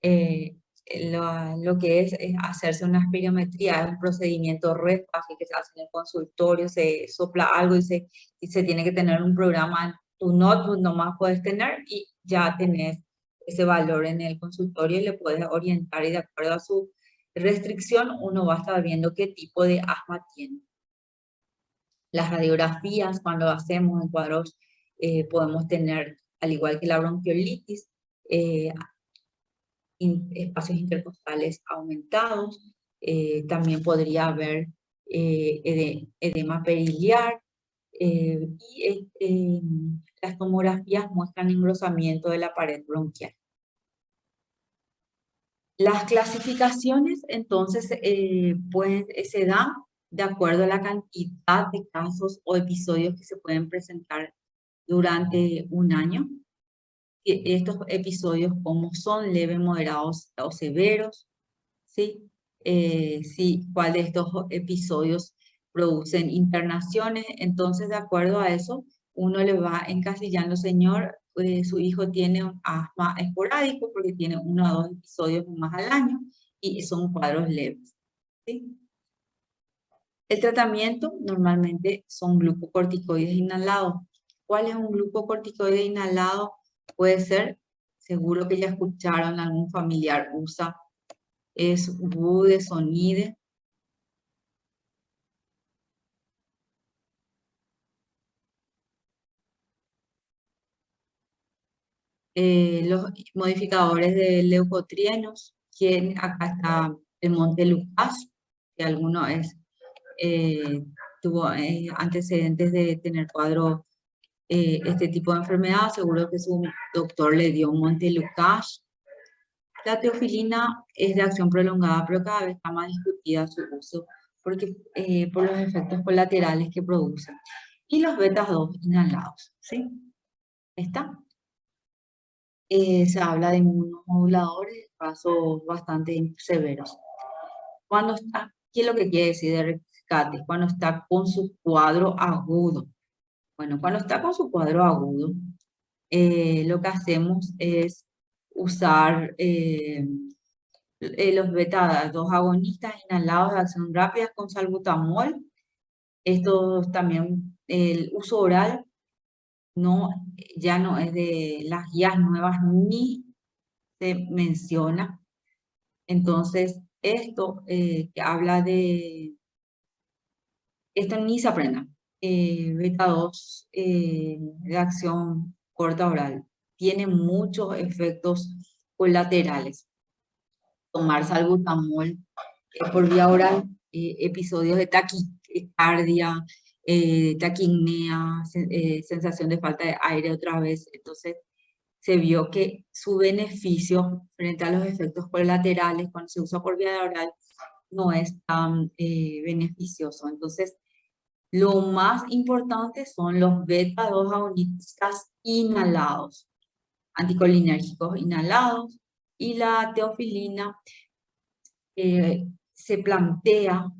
Speaker 1: Lo que es hacerse una espirometría, es un procedimiento re fácil que se hace en el consultorio, se sopla algo y se tiene que tener un programa en tu notebook, nomás puedes tener y ya tenés ese valor en el consultorio y le puedes orientar y de acuerdo a su restricción uno va a estar viendo qué tipo de asma tiene. Las radiografías, cuando hacemos en cuadros, podemos tener, al igual que la bronquiolitis, espacios intercostales aumentados. También podría haber edema periliar. Las tomografías muestran engrosamiento de la pared bronquial. Las clasificaciones, entonces, se dan de acuerdo a la cantidad de casos o episodios que se pueden presentar durante un año. Estos episodios, como son leves, moderados o severos, ¿sí? Sí, cuál de estos episodios producen internaciones. Entonces, de acuerdo a eso, uno le va encasillando, señor, su hijo tiene un asma esporádico porque tiene 1 o 2 episodios más al año y son cuadros leves, ¿sí? El tratamiento normalmente son glucocorticoides inhalados. ¿Cuál es un glucocorticoide inhalado? Puede ser, seguro que ya escucharon, algún familiar usa, es budesonide. Los modificadores de leucotrienos, que acá está el Montelukast, que alguno tuvo antecedentes de tener cuadro este tipo de enfermedad, seguro que su doctor le dio Montelukast. La teofilina es de acción prolongada, pero cada vez está más discutida su uso porque, por los efectos colaterales que produce. Y los beta-2 inhalados, ¿sí? ¿Está? Se habla de inmunomoduladores, casos bastante severos. Cuando está, ¿qué es lo que quiere decir de rescate? Cuando está con su cuadro agudo. Bueno, cuando está con su cuadro agudo, lo que hacemos es usar los beta-2 agonistas inhalados de acción rápida con salbutamol. Esto también, el uso oral ya no es de las guías nuevas ni se menciona. Entonces, esto que habla de, esto ni se aprenda. Beta-2 de acción corta oral tiene muchos efectos colaterales. Tomar salbutamol por vía oral, episodios de taquicardia, taquipnea, sensación de falta de aire otra vez. Entonces, se vio que su beneficio frente a los efectos colaterales cuando se usa por vía oral no es tan beneficioso. Entonces, lo más importante son los beta-2 agonistas inhalados, anticolinérgicos inhalados, y la teofilina se plantea,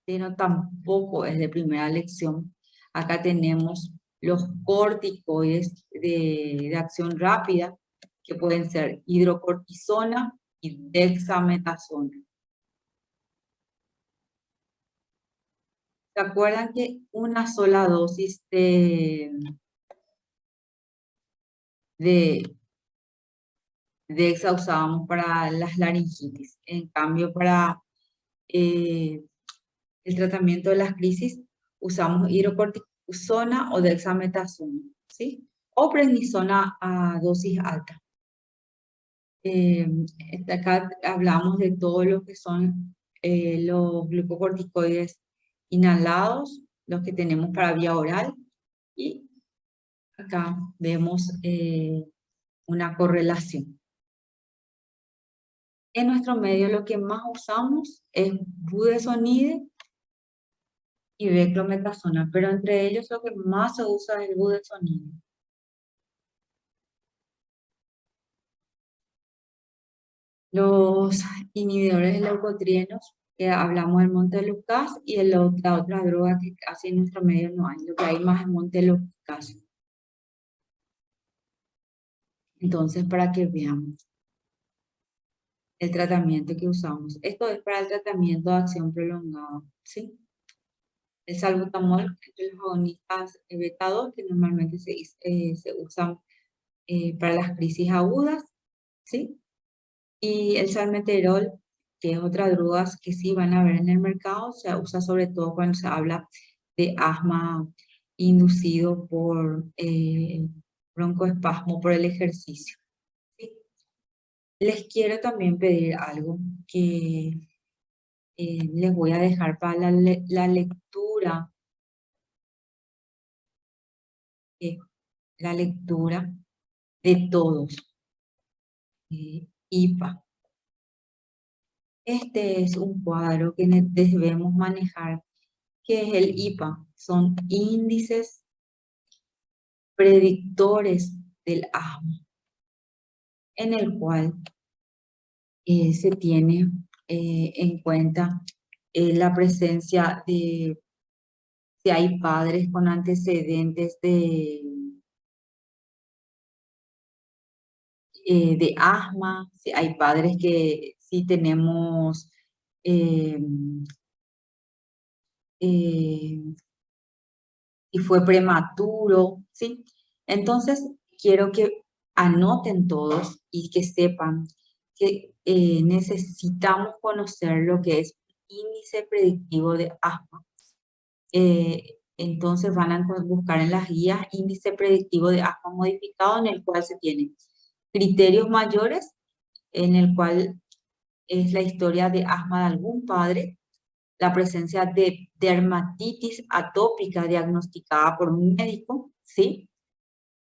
Speaker 1: pero tampoco es de primera elección. Acá tenemos los corticoides de acción rápida, que pueden ser hidrocortisona y dexametasona. ¿Se acuerdan que una sola dosis de dexa usábamos para las laringitis? En cambio, para el tratamiento de las crisis usamos hidrocortisona o dexametasona, ¿sí? O prednisona a dosis alta. Acá hablamos de todo lo que son los glucocorticoides inhalados, los que tenemos para vía oral, y acá vemos una correlación. En nuestro medio lo que más usamos es budesonide y beclometasona, pero entre ellos lo que más se usa es el budesonide. Los inhibidores de leucotrienos, que hablamos del montelukast, y la otra droga que casi en nuestro medio no hay, lo que hay más es montelukast. Entonces, para que veamos el tratamiento que usamos. Esto es para el tratamiento de acción prolongada, ¿sí? El salbutamol, entre los agonistas beta-2, que normalmente se usan para las crisis agudas, ¿sí? Y el salmeterol, que es otra droga que sí van a ver en el mercado, se usa sobre todo cuando se habla de asma inducido por broncoespasmo por el ejercicio. ¿Sí? Les quiero también pedir algo que les voy a dejar para la lectura. La lectura de todos. IPA. Este es un cuadro que debemos manejar, que es el IPA. Son índices predictores del asma, en el cual se tiene en cuenta la presencia de si hay padres con antecedentes de asma, si hay padres que sí tenemos y fue prematuro, ¿sí? Entonces, quiero que anoten todos y que sepan que necesitamos conocer lo que es índice predictivo de asma. Entonces van a buscar en las guías índice predictivo de asma modificado, en el cual se tienen criterios mayores, en el cual es la historia de asma de algún padre, la presencia de dermatitis atópica diagnosticada por un médico, ¿sí?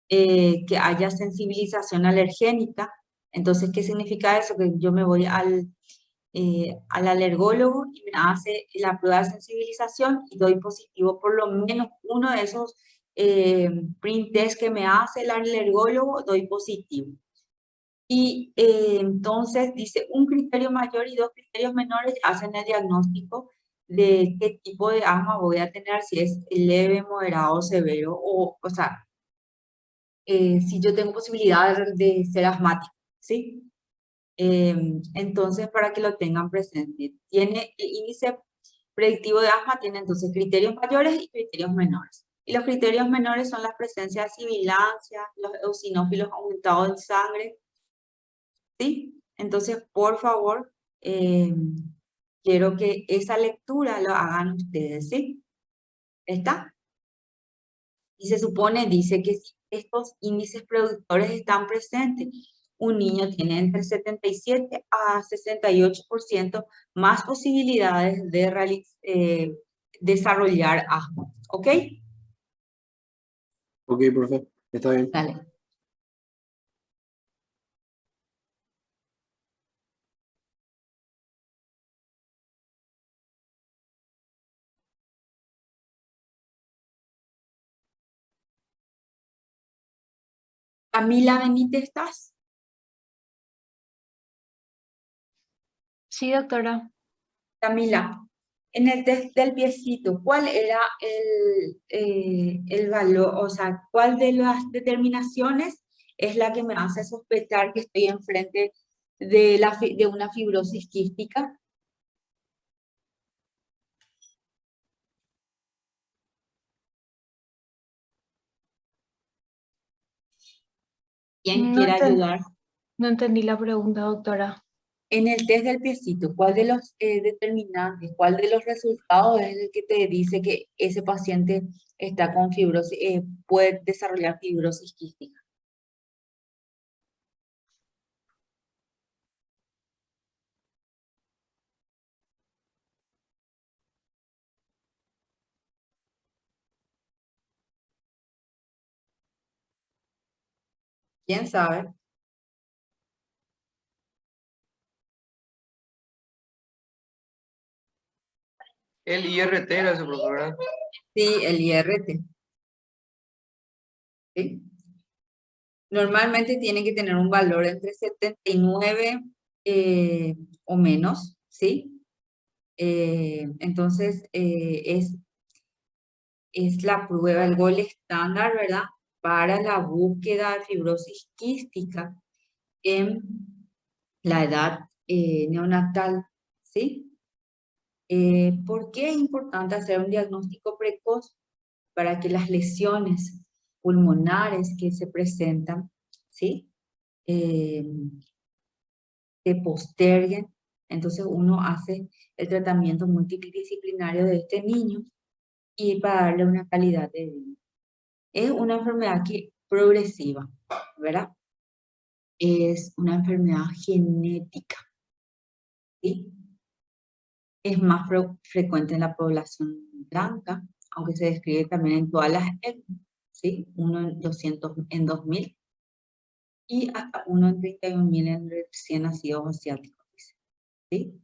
Speaker 1: Que haya sensibilización alergénica. Entonces, ¿qué significa eso? Que yo me voy al alergólogo y me hace la prueba de sensibilización y doy positivo por lo menos uno de esos print test que me hace el alergólogo, doy positivo. Y entonces dice un criterio mayor y dos criterios menores hacen el diagnóstico de qué tipo de asma voy a tener, si es leve, moderado, severo, o sea, si yo tengo posibilidad de ser asmático, ¿sí? Entonces, para que lo tengan presente, tiene el índice predictivo de asma, tiene entonces criterios mayores y criterios menores. Y los criterios menores son la presencia de sibilancia, los eosinófilos aumentados en sangre, ¿sí? Entonces, por favor, quiero que esa lectura lo hagan ustedes, ¿sí? ¿Está? Y se supone, dice que si estos índices productores están presentes, un niño tiene entre 77 a 68% más posibilidades de desarrollar asma. ¿Ok?
Speaker 3: Ok, profe, está bien.
Speaker 1: Dale. Camila Benítez, ¿estás?
Speaker 4: Sí, doctora.
Speaker 1: Camila, en el test del piecito, ¿cuál era el valor, o sea, cuál de las determinaciones es la que me hace sospechar que estoy enfrente de una fibrosis quística? ¿Quién
Speaker 4: No,
Speaker 1: quiere ayudar?
Speaker 4: no entendí la pregunta, doctora.
Speaker 1: En el test del piecito, ¿cuál de los determinantes, cuál de los resultados es el que te dice que ese paciente está con fibrosis, puede desarrollar fibrosis quística? ¿Quién sabe?
Speaker 5: El IRT era su profesora.
Speaker 1: Sí, el IRT. ¿Sí? Normalmente tiene que tener un valor entre 79 o menos, ¿sí? Entonces, es la prueba, el gol estándar, ¿verdad? Para la búsqueda de fibrosis quística en la edad neonatal, ¿sí? ¿Por qué es importante hacer un diagnóstico precoz? Para que las lesiones pulmonares que se presentan, ¿sí? Se posterguen. Entonces uno hace el tratamiento multidisciplinario de este niño y para darle una calidad de vida. Es una enfermedad progresiva, ¿verdad? Es una enfermedad genética, ¿sí? Es más frecuente en la población blanca, aunque se describe también en todas las etnias, ¿sí? 1 en 200 en 2000 y hasta 1 en 31.000 en recién nacidos asiáticos, ¿sí?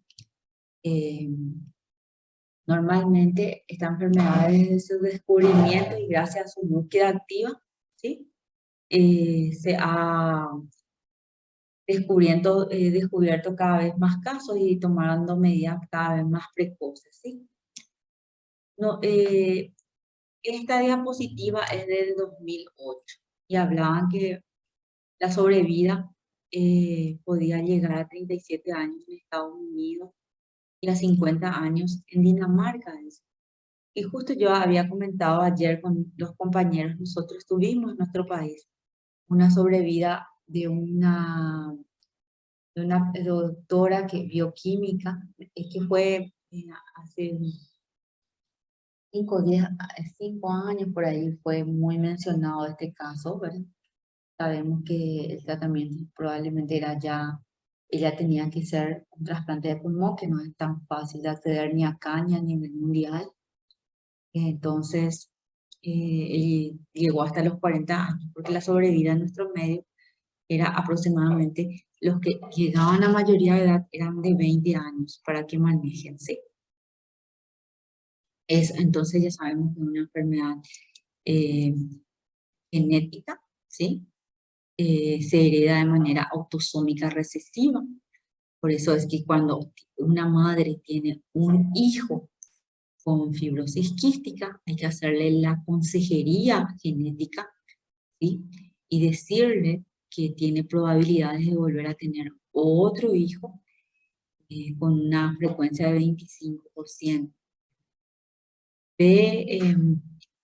Speaker 1: Normalmente esta enfermedad desde su descubrimiento y gracias a su búsqueda activa, ¿sí? Se ha descubierto cada vez más casos y tomando medidas cada vez más precoces, ¿sí? No, esta diapositiva es del 2008 y hablaban que la sobrevida podía llegar a 37 años en Estados Unidos y a 50 años en Dinamarca. Y justo yo había comentado ayer con los compañeros, nosotros tuvimos en nuestro país una sobrevida de una doctora bioquímica, que fue hace 5 años por ahí, fue muy mencionado este caso, ¿verdad? Sabemos que el tratamiento probablemente era ya, ella tenía que ser un trasplante de pulmón, que no es tan fácil de acceder ni acá ni a nivel mundial. Entonces, llegó hasta los 40 años, porque la sobrevida en nuestro medio era aproximadamente, los que llegaban a mayoría de edad eran de 20 años para que manejen, ¿sí? Entonces ya sabemos que es una enfermedad eh, genética, ¿sí? Se hereda de manera autosómica recesiva. Por eso es que cuando una madre tiene un hijo con fibrosis quística, hay que hacerle la consejería genética, ¿sí? Y decirle que tiene probabilidades de volver a tener otro hijo con una frecuencia de 25%.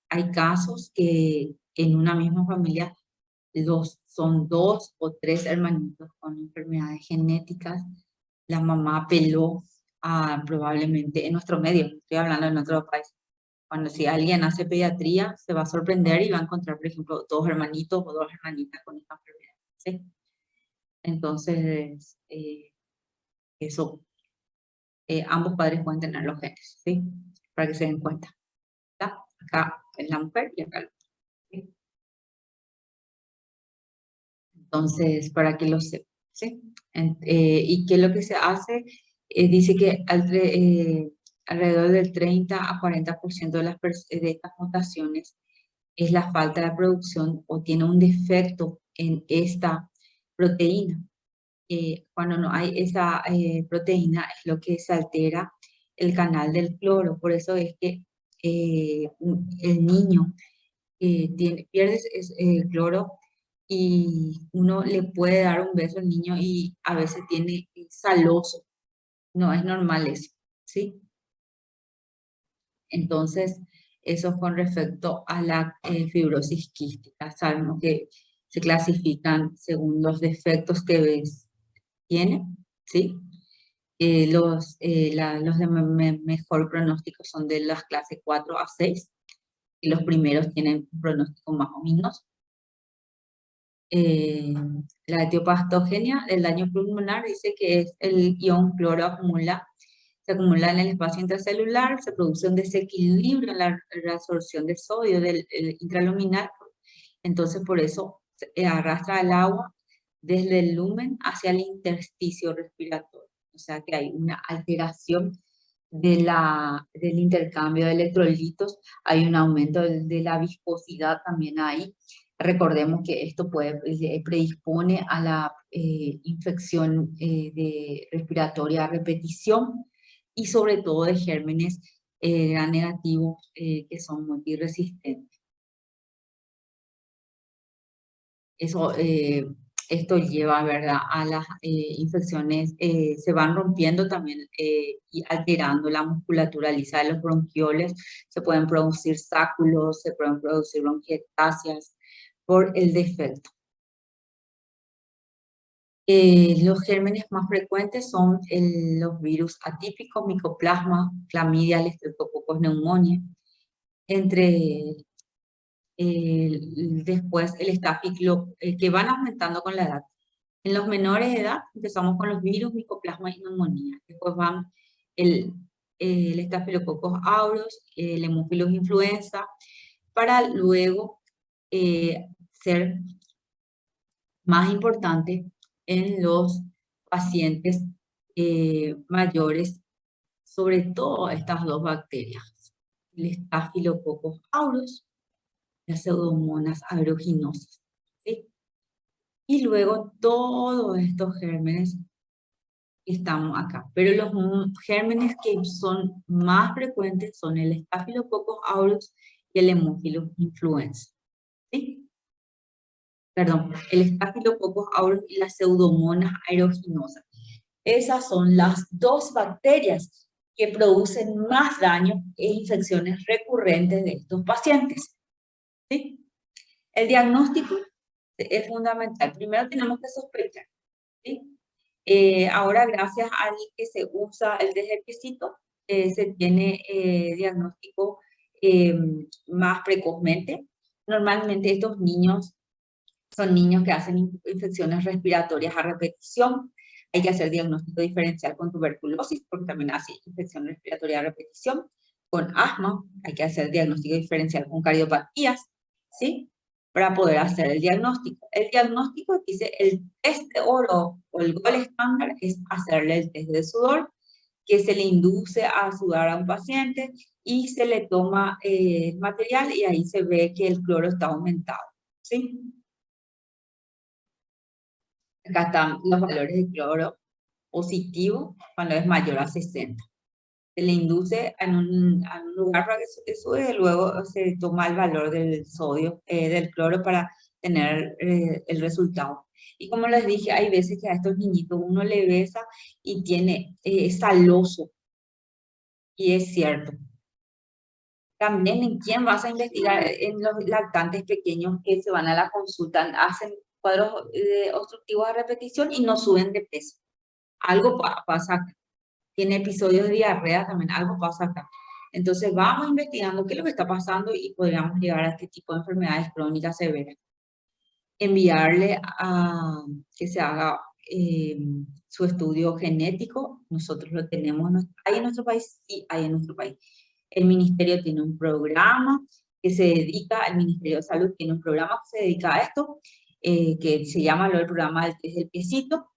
Speaker 1: Hay casos que en una misma familia son 2 o 3 hermanitos con enfermedades genéticas. La mamá peló probablemente en nuestro medio, estoy hablando en otro país. Cuando si alguien hace pediatría, se va a sorprender y va a encontrar, por ejemplo, 2 hermanitos o 2 hermanitas con esta enfermedad, ¿sí? Entonces, eso, ambos padres pueden tener los genes, ¿sí? Para que se den cuenta. ¿Está? Acá es la mujer y acá el hombre, ¿sí? Entonces, para que lo sepan, ¿sí? ¿Y qué es lo que se hace? Dice que alrededor del 30 a 40% de estas mutaciones es la falta de producción o tiene un defecto en esta proteína. Cuando no hay esa proteína es lo que se altera el canal del cloro. Por eso es que el niño pierde cloro y uno le puede dar un beso al niño y a veces tiene saloso. No es normal eso, ¿sí? Entonces, eso con respecto a la fibrosis quística. Sabemos que se clasifican según los defectos que tiene, ¿sí? Los de mejor pronóstico son de las clases 4 a 6, y los primeros tienen un pronóstico más o menos. La etiopatogenia del daño pulmonar dice que es el ion cloro se acumula en el espacio intracelular, se produce un desequilibrio en la reabsorción de sodio del intraluminal, entonces por eso arrastra el agua desde el lumen hacia el intersticio respiratorio, o sea que hay una alteración del intercambio de electrolitos, hay un aumento de la viscosidad también ahí. Recordemos que esto predispone a la infección respiratoria a repetición y sobre todo de gérmenes gram negativos que son multiresistentes. Esto lleva, ¿verdad?, a las infecciones, se van rompiendo también y alterando la musculatura lisa de los bronquioles, se pueden producir sáculos, se pueden producir bronquiectasias por el defecto. Los gérmenes más frecuentes son los virus atípicos, Mycoplasma, Clamidia, Streptococcus pneumoniae, después el Staphylococcus, que van aumentando con la edad. En los menores de edad empezamos con los virus, Mycoplasma y neumonía. Después van el Staphylococcus aureus, el Haemophilus influenza, para luego ser más importante en los pacientes mayores, sobre todo estas dos bacterias, el Staphylococcus aureus, las Pseudomonas aeruginosa, ¿sí? Y luego todos estos gérmenes estamos acá. Pero los gérmenes que son más frecuentes son el Staphylococcus aureus y el Haemophilus influenza, ¿sí? Perdón, el Staphylococcus aureus y las Pseudomonas aeruginosa. Esas son las dos bacterias que producen más daño e infecciones recurrentes de estos pacientes, ¿sí? El diagnóstico es fundamental. Primero tenemos que sospechar, ¿sí? Ahora, gracias al que se usa el test del piecito, se tiene diagnóstico más precozmente. Normalmente estos niños son niños que hacen infecciones respiratorias a repetición. Hay que hacer diagnóstico diferencial con tuberculosis, porque también hace infección respiratoria a repetición. Con asma hay que hacer diagnóstico diferencial con cardiopatías, ¿sí? Para poder hacer el diagnóstico. El diagnóstico, dice, el test de oro o el gol estándar es hacerle el test de sudor, que se le induce a sudar a un paciente y se le toma material y ahí se ve que el cloro está aumentado, ¿sí? Acá están los valores de cloro positivo cuando es mayor a 60. Se le induce a un lugar para que sube y luego se toma el valor del sodio, del cloro para tener el resultado. Y como les dije, hay veces que a estos niñitos uno le besa y tiene saloso. Y es cierto. También en quién vas a investigar, en los lactantes pequeños que se van a la consulta, hacen cuadros obstructivos a repetición y no suben de peso. Algo pasa acá. Tiene episodios de diarrea también, algo pasa acá. Entonces vamos investigando qué es lo que está pasando y podríamos llegar a este tipo de enfermedades crónicas severas. Enviarle a que se haga su estudio genético. Nosotros lo tenemos, ¿hay en nuestro país? Sí, hay en nuestro país. El Ministerio tiene un programa que se dedica, el Ministerio de Salud tiene un programa que se dedica a esto, que se llama el programa del test del piecito.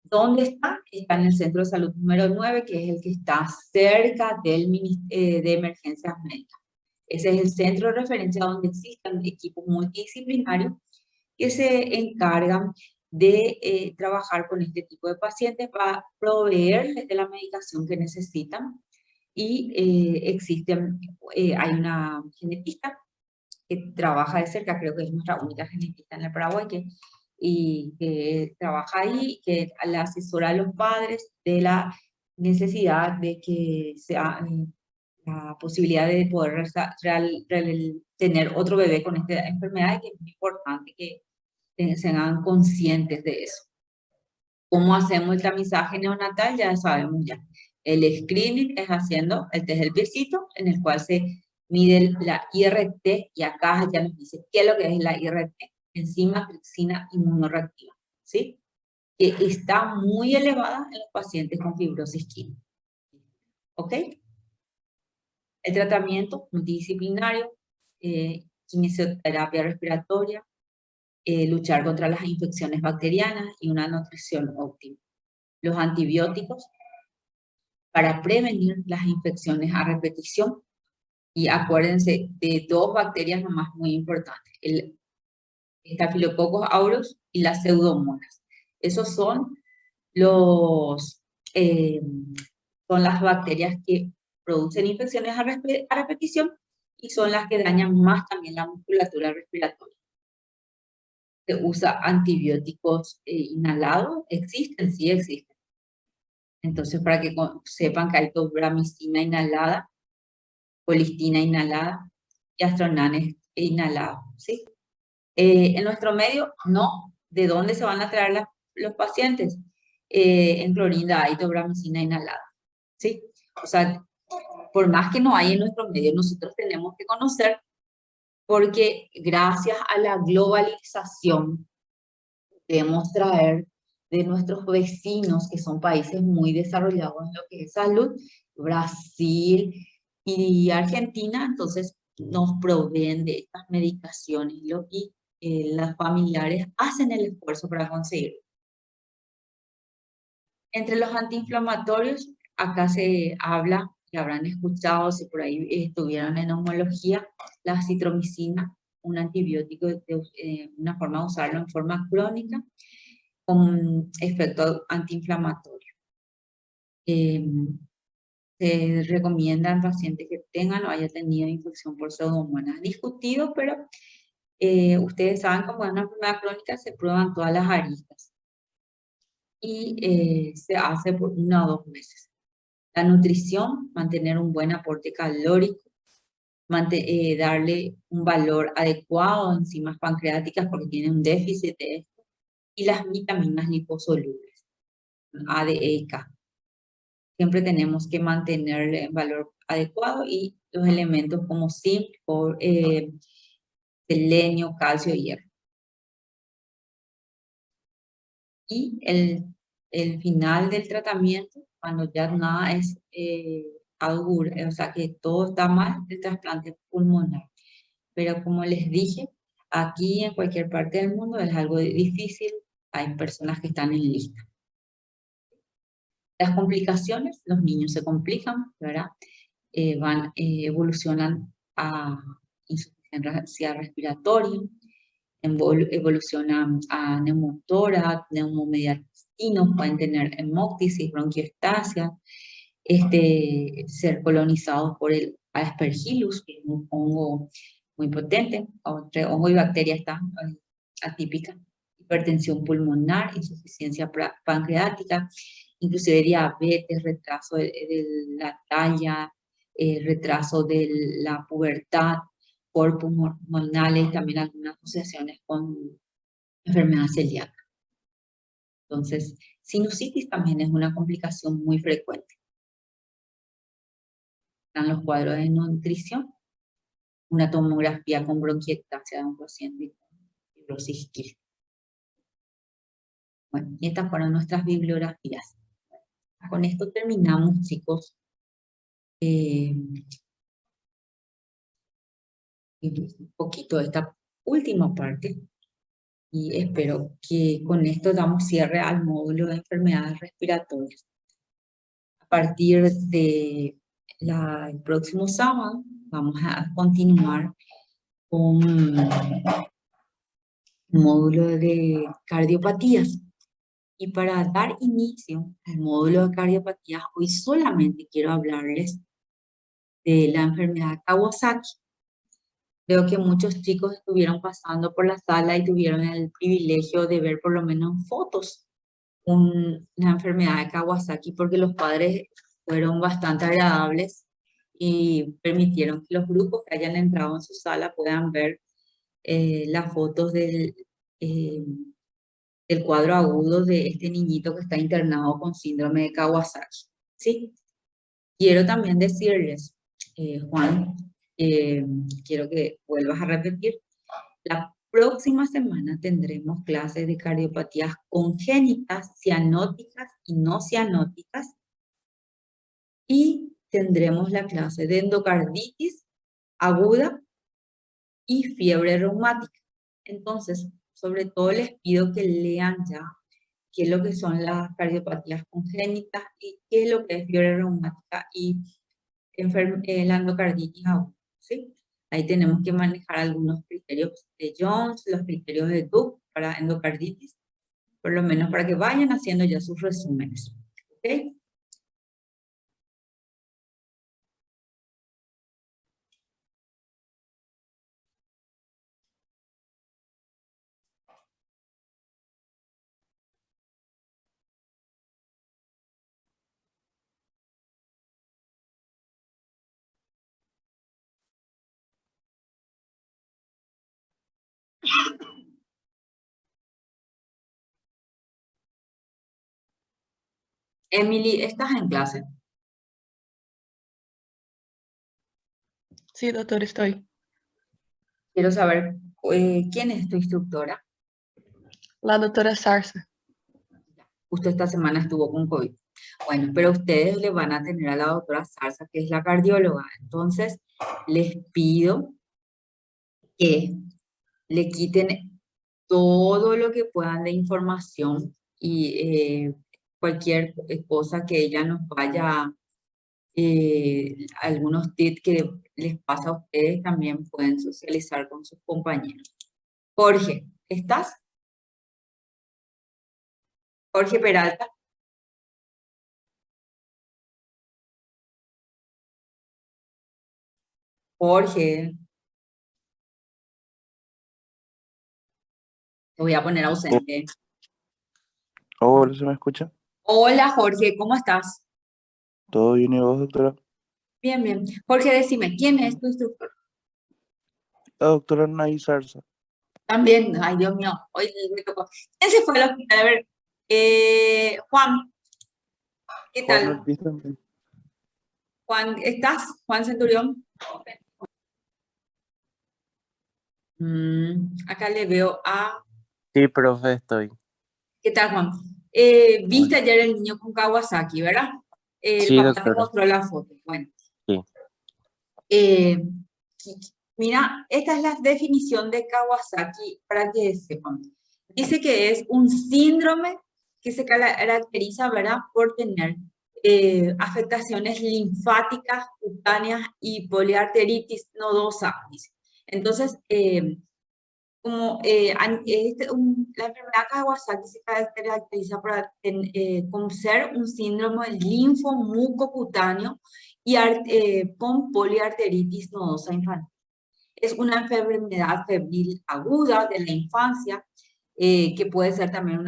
Speaker 1: ¿Dónde está? Está en el Centro de Salud número 9, que es el que está cerca del de emergencias médicas. Ese es el centro de referencia donde existen equipos multidisciplinarios que se encargan de trabajar con este tipo de pacientes para proveerles de la medicación que necesitan. Y hay una genetista que trabaja de cerca, creo que es nuestra única genetista en el Paraguay, que trabaja ahí, que le asesora a los padres de la necesidad de que sea la posibilidad de poder tener otro bebé con esta enfermedad, y que es muy importante que sean conscientes de eso. ¿Cómo hacemos el tamizaje neonatal? Ya sabemos ya. El screening es haciendo el test del piecito, en el cual se mide la IRT, y acá ya nos dice qué es lo que es la IRT, enzima tripsina inmunorreactiva, ¿sí? Que está muy elevada en los pacientes con fibrosis quística. ¿Ok? El tratamiento multidisciplinario, quimioterapia respiratoria, luchar contra las infecciones bacterianas y una nutrición óptima. Los antibióticos para prevenir las infecciones a repetición. Y acuérdense de dos bacterias nomás muy importantes, el Staphylococcus aureus y las pseudomonas. Esos son las bacterias que producen infecciones a repetición, y son las que dañan más también la musculatura respiratoria. Se usa antibióticos inhalados, existen, sí existen. Entonces, para que sepan que hay tobramicina inhalada, colistina inhalada y astronanes inhalados, ¿sí? En nuestro medio, no. ¿De dónde se van a traer los pacientes? En Clorinda hay tobramicina inhalada, ¿sí? O sea, por más que no hay en nuestro medio, nosotros tenemos que conocer, porque gracias a la globalización debemos traer de nuestros vecinos, que son países muy desarrollados en lo que es salud, Brasil y Argentina. Entonces nos proveen de estas medicaciones, y las familiares hacen el esfuerzo para conseguirlo. Entre los antiinflamatorios, acá se habla, que habrán escuchado, si por ahí estuvieron en neumología, la acitromicina, un antibiótico, una forma de usarlo en forma crónica, con efecto antiinflamatorio. Se recomienda en pacientes que tengan o hayan tenido infección por pseudomonas. Discutido, pero ustedes saben, como es una enfermedad crónica, se prueban todas las aristas. Y se hace por 1 o 2 meses. La nutrición, mantener un buen aporte calórico, darle un valor adecuado a enzimas pancreáticas porque tienen un déficit de esto, y las vitaminas liposolubles, A, D, E y K. Siempre tenemos que mantenerle el valor adecuado, y los elementos como zinc, selenio, calcio y hierro. Y el final del tratamiento, cuando ya nada es o sea que todo está mal, el trasplante pulmonar. Pero como les dije, aquí en cualquier parte del mundo es algo difícil, hay personas que están en lista. Las complicaciones, los niños se complican, ¿verdad? Evolucionan a insuficiencia respiratoria, evolucionan a neumotórax, neumomediastinos, pueden tener hemóptisis, bronquioestasia, ser colonizados por el Aspergillus, que es un hongo muy potente, entre hongo y bacteria está atípica, hipertensión pulmonar, insuficiencia pancreática, inclusive diabetes, retraso de la talla, retraso de la pubertad, corpus hormonales, también algunas asociaciones con enfermedad celíaca. Entonces, sinusitis también es una complicación muy frecuente. Están los cuadros de nutrición, una tomografía con bronquiectasia de un paciente con fibrosis quística. Bueno, y estas fueron nuestras bibliografías. Con esto terminamos, chicos. Un poquito de esta última parte, y espero que con esto damos cierre al módulo de enfermedades respiratorias. A partir de el próximo sábado vamos a continuar con módulo de cardiopatías. Y para dar inicio al módulo de cardiopatías, hoy solamente quiero hablarles de la enfermedad de Kawasaki. Veo que muchos chicos estuvieron pasando por la sala y tuvieron el privilegio de ver por lo menos fotos una enfermedad de Kawasaki, porque los padres fueron bastante agradables y permitieron que los grupos que hayan entrado en su sala puedan ver las fotos eh, del cuadro agudo de este niñito que está internado con síndrome de Kawasaki. ¿Sí? Quiero también decirles, Juan, quiero que vuelvas a repetir, la próxima semana tendremos clases de cardiopatías congénitas, cianóticas y no cianóticas, y tendremos la clase de endocarditis aguda y fiebre reumática. Entonces, sobre todo les pido que lean ya qué es lo que son las cardiopatías congénitas y qué es lo que es fiebre reumática y la endocarditis aguda, ¿sí? Ahí tenemos que manejar algunos criterios de Jones, los criterios de Duke para endocarditis, por lo menos para que vayan haciendo ya sus resúmenes, ¿ok? Emily, ¿estás en clase?
Speaker 6: Sí, doctor, estoy.
Speaker 1: Quiero saber quién es tu instructora.
Speaker 6: La doctora Sarsa.
Speaker 1: Justo esta semana estuvo con COVID. Bueno, pero ustedes le van a tener a la doctora Sarsa, que es la cardióloga. Entonces, les pido que le quiten todo lo que puedan de información y cualquier cosa que ella nos vaya, algunos tips que les pasa a ustedes, también pueden socializar con sus compañeros. Jorge, ¿estás? Jorge Peralta. Jorge, te voy a poner ausente.
Speaker 7: Hola, ¿se me escucha?
Speaker 1: Hola Jorge, ¿cómo estás?
Speaker 7: ¿Todo bien y vos, doctora?
Speaker 1: Bien, bien. Jorge, decime, ¿quién es tu instructor?
Speaker 7: La doctora Nay Sarsa.
Speaker 1: También, ay Dios mío, hoy me tocó. ¿Quién se fue al hospital? A ver, Juan, ¿qué
Speaker 7: Juan
Speaker 1: tal?
Speaker 7: Ortiz también.
Speaker 1: Juan, ¿estás? Juan Centurión. Acá le veo a...
Speaker 8: Sí, profe, estoy.
Speaker 1: ¿Qué tal, Juan? Viste ayer el niño con Kawasaki, ¿verdad? El
Speaker 8: Sí,
Speaker 1: papá te
Speaker 8: doctora.
Speaker 1: mostró la foto. Bueno.
Speaker 8: Sí.
Speaker 1: Mira, esta es la definición de Kawasaki para que sepan. Dice que es un síndrome que se caracteriza, ¿verdad?, por tener afectaciones linfáticas, cutáneas y poliarteritis nodosa. Dice. Entonces, la enfermedad Kawasaki se caracteriza por ser un síndrome linfomucocutáneo y con poliarteritis nodosa infantil. Es una enfermedad febril aguda de la infancia, que puede ser también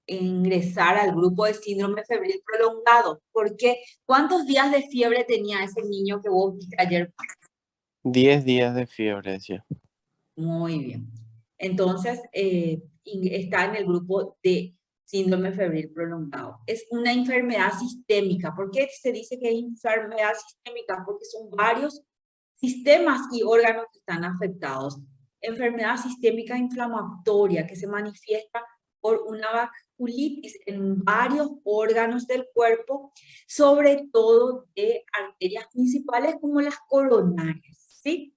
Speaker 1: ingresar al grupo de síndrome febril prolongado. ¿Por qué? ¿Cuántos días de fiebre tenía ese niño que vos viste ayer?
Speaker 8: 10 días de fiebre, decía.
Speaker 1: Muy bien. Entonces, está en el grupo de síndrome febril prolongado. Es una enfermedad sistémica. ¿Por qué se dice que es enfermedad sistémica? Porque son varios sistemas y órganos que están afectados. Enfermedad sistémica inflamatoria que se manifiesta por una vasculitis en varios órganos del cuerpo, sobre todo de arterias principales como las coronarias, ¿sí?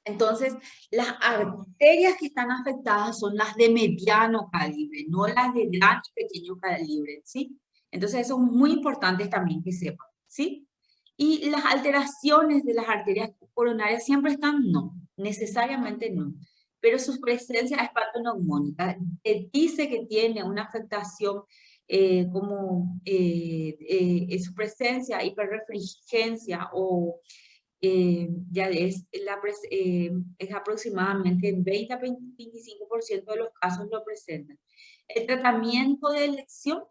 Speaker 1: Entonces, las arterias que están afectadas son las de mediano calibre, no las de gran y pequeño calibre, ¿sí? Entonces, eso es muy importante también que sepan, ¿sí? Y las alteraciones de las arterias coronarias siempre están, no. necesariamente no, pero su presencia es patoneumónica. Dice que tiene una afectación su presencia, hiperrefringencia o ya es aproximadamente en 20 a 25% de los casos lo presentan. El tratamiento de elección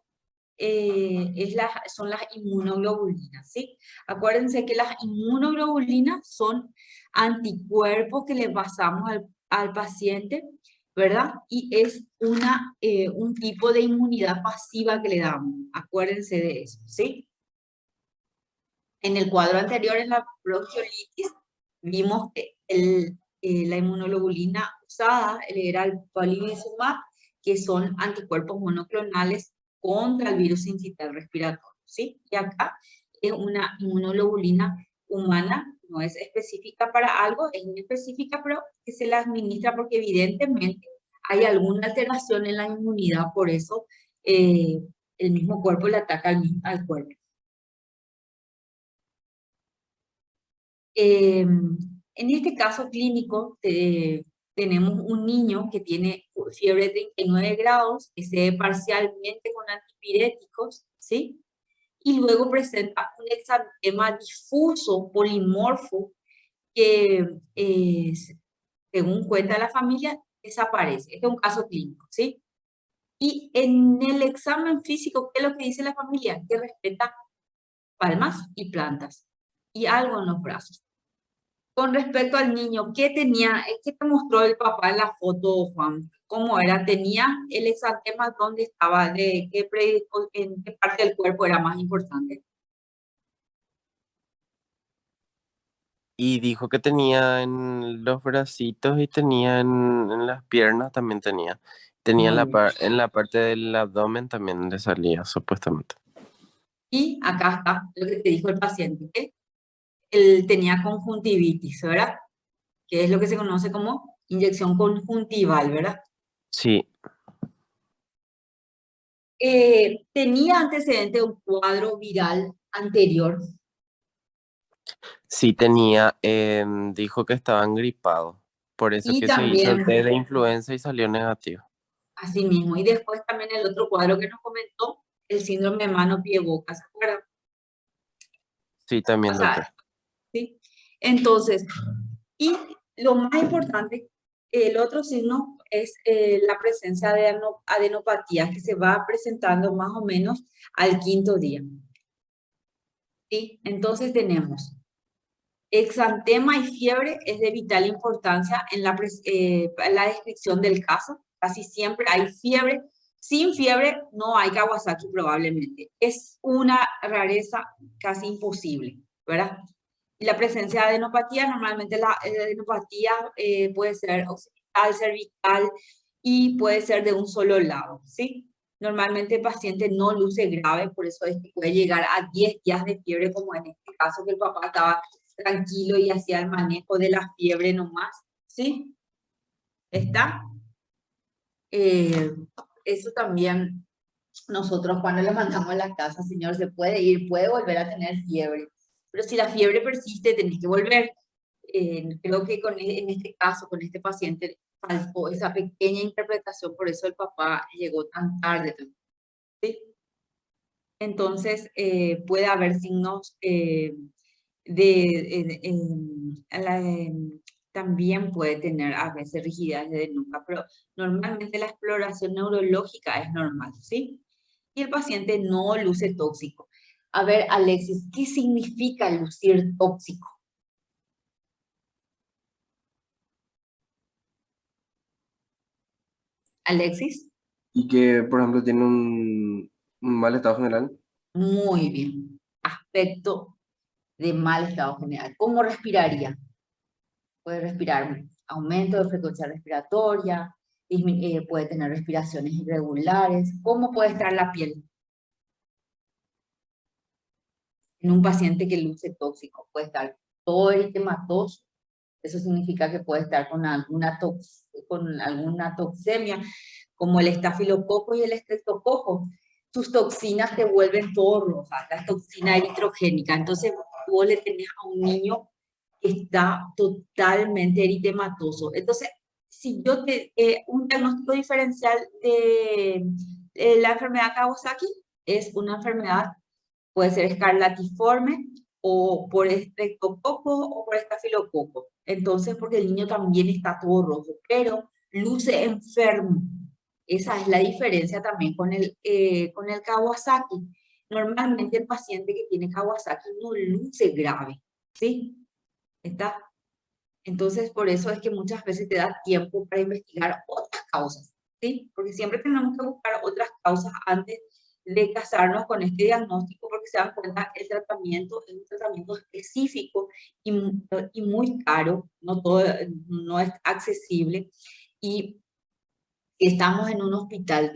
Speaker 1: son las inmunoglobulinas, ¿sí? Acuérdense que las inmunoglobulinas son anticuerpos que le pasamos al paciente, ¿verdad? Y es un tipo de inmunidad pasiva que le damos. Acuérdense de eso, ¿sí? En el cuadro anterior, en la bronquiolitis, vimos que la inmunoglobulina usada era el tocilizumab, que son anticuerpos monoclonales contra el virus sincitial respiratorio, ¿sí? Y acá es una inmunoglobulina humana, no es específica para algo, es inespecífica, pero que se la administra porque evidentemente hay alguna alteración en la inmunidad, por eso el mismo cuerpo le ataca al cuerpo. En este caso clínico tenemos un niño que tiene fiebre de 39 grados, que se ve parcialmente con antipiréticos, ¿sí? Y luego presenta un exantema difuso, polimorfo, que según cuenta la familia, desaparece. Este es un caso clínico, ¿sí? Y en el examen físico, ¿qué es lo que dice la familia? Que respeta palmas y plantas y algo en los brazos. Con respecto al niño, ¿qué te mostró el papá en la foto, Juan? ¿Cómo era? ¿Tenía el exantema dónde estaba? ¿En qué parte del cuerpo era más importante?
Speaker 8: Y dijo que tenía en los bracitos y tenía en las piernas también tenía. Tenía en
Speaker 1: Muy bien.
Speaker 8: en la parte del abdomen también le salía, supuestamente.
Speaker 1: Y acá está lo que te dijo el paciente, que él tenía conjuntivitis, ¿verdad? Que es lo que se conoce como inyección conjuntival, ¿verdad?
Speaker 8: Sí,
Speaker 1: Tenía antecedente de un cuadro viral anterior.
Speaker 8: sí tenía. Dijo que estaban gripados. Por eso
Speaker 1: Y
Speaker 8: que se hizo el
Speaker 1: también,
Speaker 8: test de influenza y salió negativo.
Speaker 1: así mismo, y después también el otro cuadro que nos comentó, el síndrome de mano-pie-boca, ¿se acuerdan?
Speaker 8: Sí, también,
Speaker 1: O
Speaker 8: doctor.
Speaker 1: sea, ¿sí? Entonces, y lo más importante, el otro signo es la presencia de adenopatía que se va presentando más o menos al 5.º día. ¿Sí? Entonces tenemos exantema y fiebre, es de vital importancia en la descripción del caso. Casi siempre hay fiebre. Sin fiebre no hay Kawasaki probablemente. Es una rareza casi imposible, ¿verdad? Y la presencia de adenopatía, normalmente la adenopatía puede ser occipital, cervical y puede ser de un solo lado, ¿sí? Normalmente el paciente no luce grave, por eso es que puede llegar a 10 días de fiebre, como en este caso que el papá estaba tranquilo y hacía el manejo de la fiebre nomás, ¿sí? ¿Está? Eso también nosotros cuando le mandamos a la casa, señor, se puede ir, puede volver a tener fiebre, pero si la fiebre persiste, tenés que volver. Creo que en este caso, con este paciente, faltó esa pequeña interpretación, por eso el papá llegó tan tarde, ¿sí? Entonces, puede haber signos también puede tener a veces rigidez de nuca, pero normalmente la exploración neurológica es normal, ¿sí? Y el paciente no luce tóxico. A ver, Alexis, ¿qué significa lucir tóxico? Alexis,
Speaker 3: Y que, por ejemplo, tiene un mal estado general.
Speaker 1: muy bien. Aspecto de mal estado general. ¿Cómo respiraría? Puede respirar aumento de frecuencia respiratoria, puede tener respiraciones irregulares. ¿Cómo puede estar la piel? En un paciente que luce tóxico, puede estar todo eritematoso. Eso significa que puede estar con alguna toxemia, como el estafilococo y el estreptococo. Sus toxinas te vuelven todo rojas, la toxina eritrogénica. Entonces, vos le tenés a un niño está totalmente eritematoso. Entonces, si yo un diagnóstico diferencial de la enfermedad Kawasaki es una enfermedad, puede ser escarlatiforme o por estreptococo o por estafilococo. Entonces, porque el niño también está todo rojo, pero luce enfermo. Esa es la diferencia también con el Kawasaki. Normalmente el paciente que tiene Kawasaki no luce grave, ¿sí? ¿Está? Entonces, por eso es que muchas veces te da tiempo para investigar otras causas, ¿sí? Porque siempre tenemos que buscar otras causas antes de casarnos con este diagnóstico, porque se dan cuenta que el tratamiento es un tratamiento específico y muy caro, no es accesible, y estamos en un hospital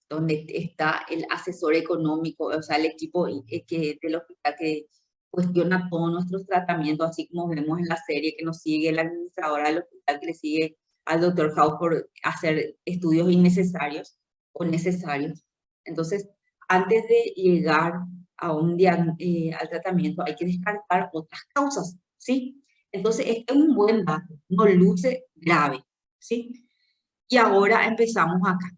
Speaker 1: donde está el asesor económico, o sea, el equipo del hospital que cuestiona todos nuestros tratamientos, así como vemos en la serie que nos sigue la administradora del hospital que le sigue al doctor House por hacer estudios innecesarios o necesarios. Entonces, antes de llegar al tratamiento hay que descartar otras causas, ¿sí? Entonces, este es un buen dato, no luce grave, ¿sí? Y ahora empezamos acá.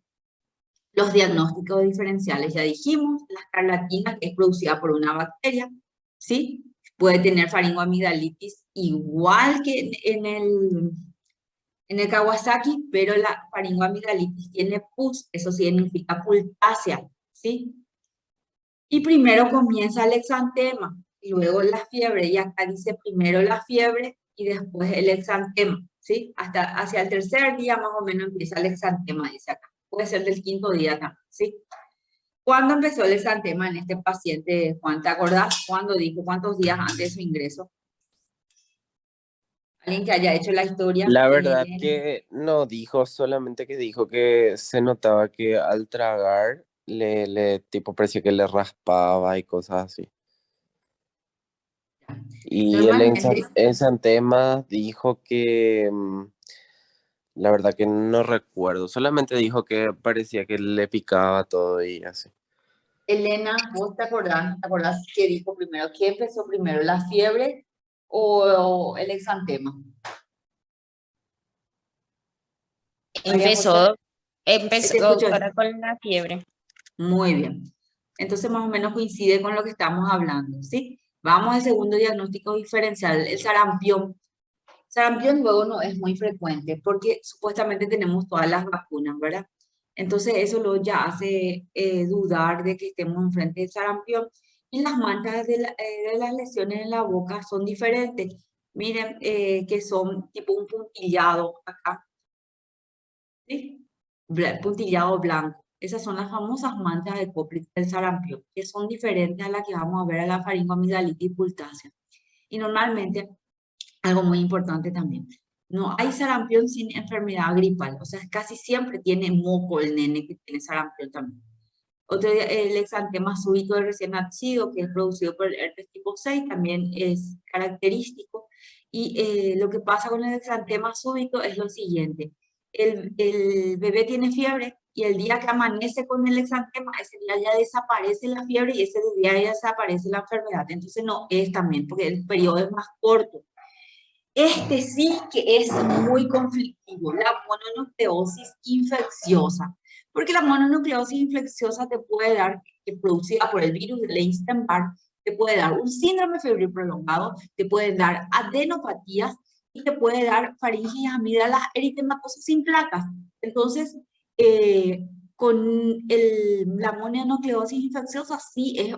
Speaker 1: Los diagnósticos diferenciales, ya dijimos, la escarlatina que es producida por una bacteria, ¿sí? Puede tener faringoamigdalitis igual que en el Kawasaki, pero la faringoamigdalitis tiene pus, eso significa pultácea, ¿sí? Y primero comienza el exantema, y luego la fiebre, y acá dice primero la fiebre y después el exantema, ¿sí? Hasta hacia el tercer día más o menos empieza el exantema, dice acá. Puede ser del quinto día también, ¿sí? ¿Cuándo empezó el exantema en este paciente, Juan? ¿Te acordás cuándo dijo? ¿Cuántos días antes de su ingreso? Alguien que haya hecho la historia.
Speaker 8: La verdad que no dijo, solamente que dijo que se notaba que al tragar tipo parecía que le raspaba y cosas así. Y el
Speaker 1: Normalmente,
Speaker 8: exantema dijo que, la verdad que no recuerdo, solamente dijo que parecía que le picaba todo y así.
Speaker 1: Elena, ¿vos te acordás? ¿Te acordás qué dijo primero? ¿Qué empezó primero, la fiebre o el exantema? María José,
Speaker 9: Empezó
Speaker 1: te escucho.
Speaker 9: doctora con la fiebre.
Speaker 1: Muy bien. Entonces más o menos coincide con lo que estamos hablando, ¿sí? Vamos al segundo diagnóstico diferencial, el sarampión. Sarampión luego no es muy frecuente porque supuestamente tenemos todas las vacunas, ¿verdad? Entonces eso lo ya hace dudar de que estemos enfrente del sarampión. Y las manchas de las lesiones en la boca son diferentes. Miren que son tipo un puntillado acá, ¿sí? Puntillado blanco. Esas son las famosas manchas de Koplik del sarampión, que son diferentes a las que vamos a ver a la faringoamigdalitis pultácea. Y normalmente, algo muy importante también, no hay sarampión sin enfermedad gripal, o sea, casi siempre tiene moco el nene que tiene sarampión también. Otro, el exantema súbito del recién nacido, que es producido por el herpes tipo 6, también es característico. Y lo que pasa con el exantema súbito es lo siguiente. El bebé tiene fiebre y el día que amanece con el exantema, ese día ya desaparece la fiebre y ese día ya desaparece la enfermedad. Entonces no es también, porque el periodo es más corto. Este sí que es muy conflictivo, la mononucleosis infecciosa. Porque la mononucleosis infecciosa te puede dar, que producida por el virus de Epstein-Barr, te puede dar un síndrome febril prolongado, te puede dar adenopatías y te puede dar faringitis amígdalas eritematosas sin placas. Entonces, con la mononucleosis infecciosa sí es,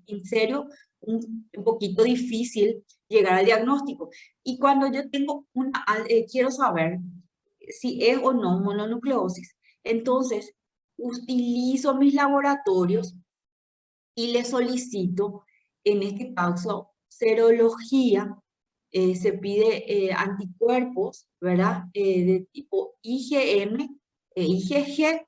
Speaker 1: en serio, un poquito difícil llegar al diagnóstico. Y cuando yo tengo quiero saber si es o no mononucleosis, entonces utilizo mis laboratorios y le solicito, en este caso, serología. Se pide anticuerpos, ¿verdad? De tipo IgM, IgG,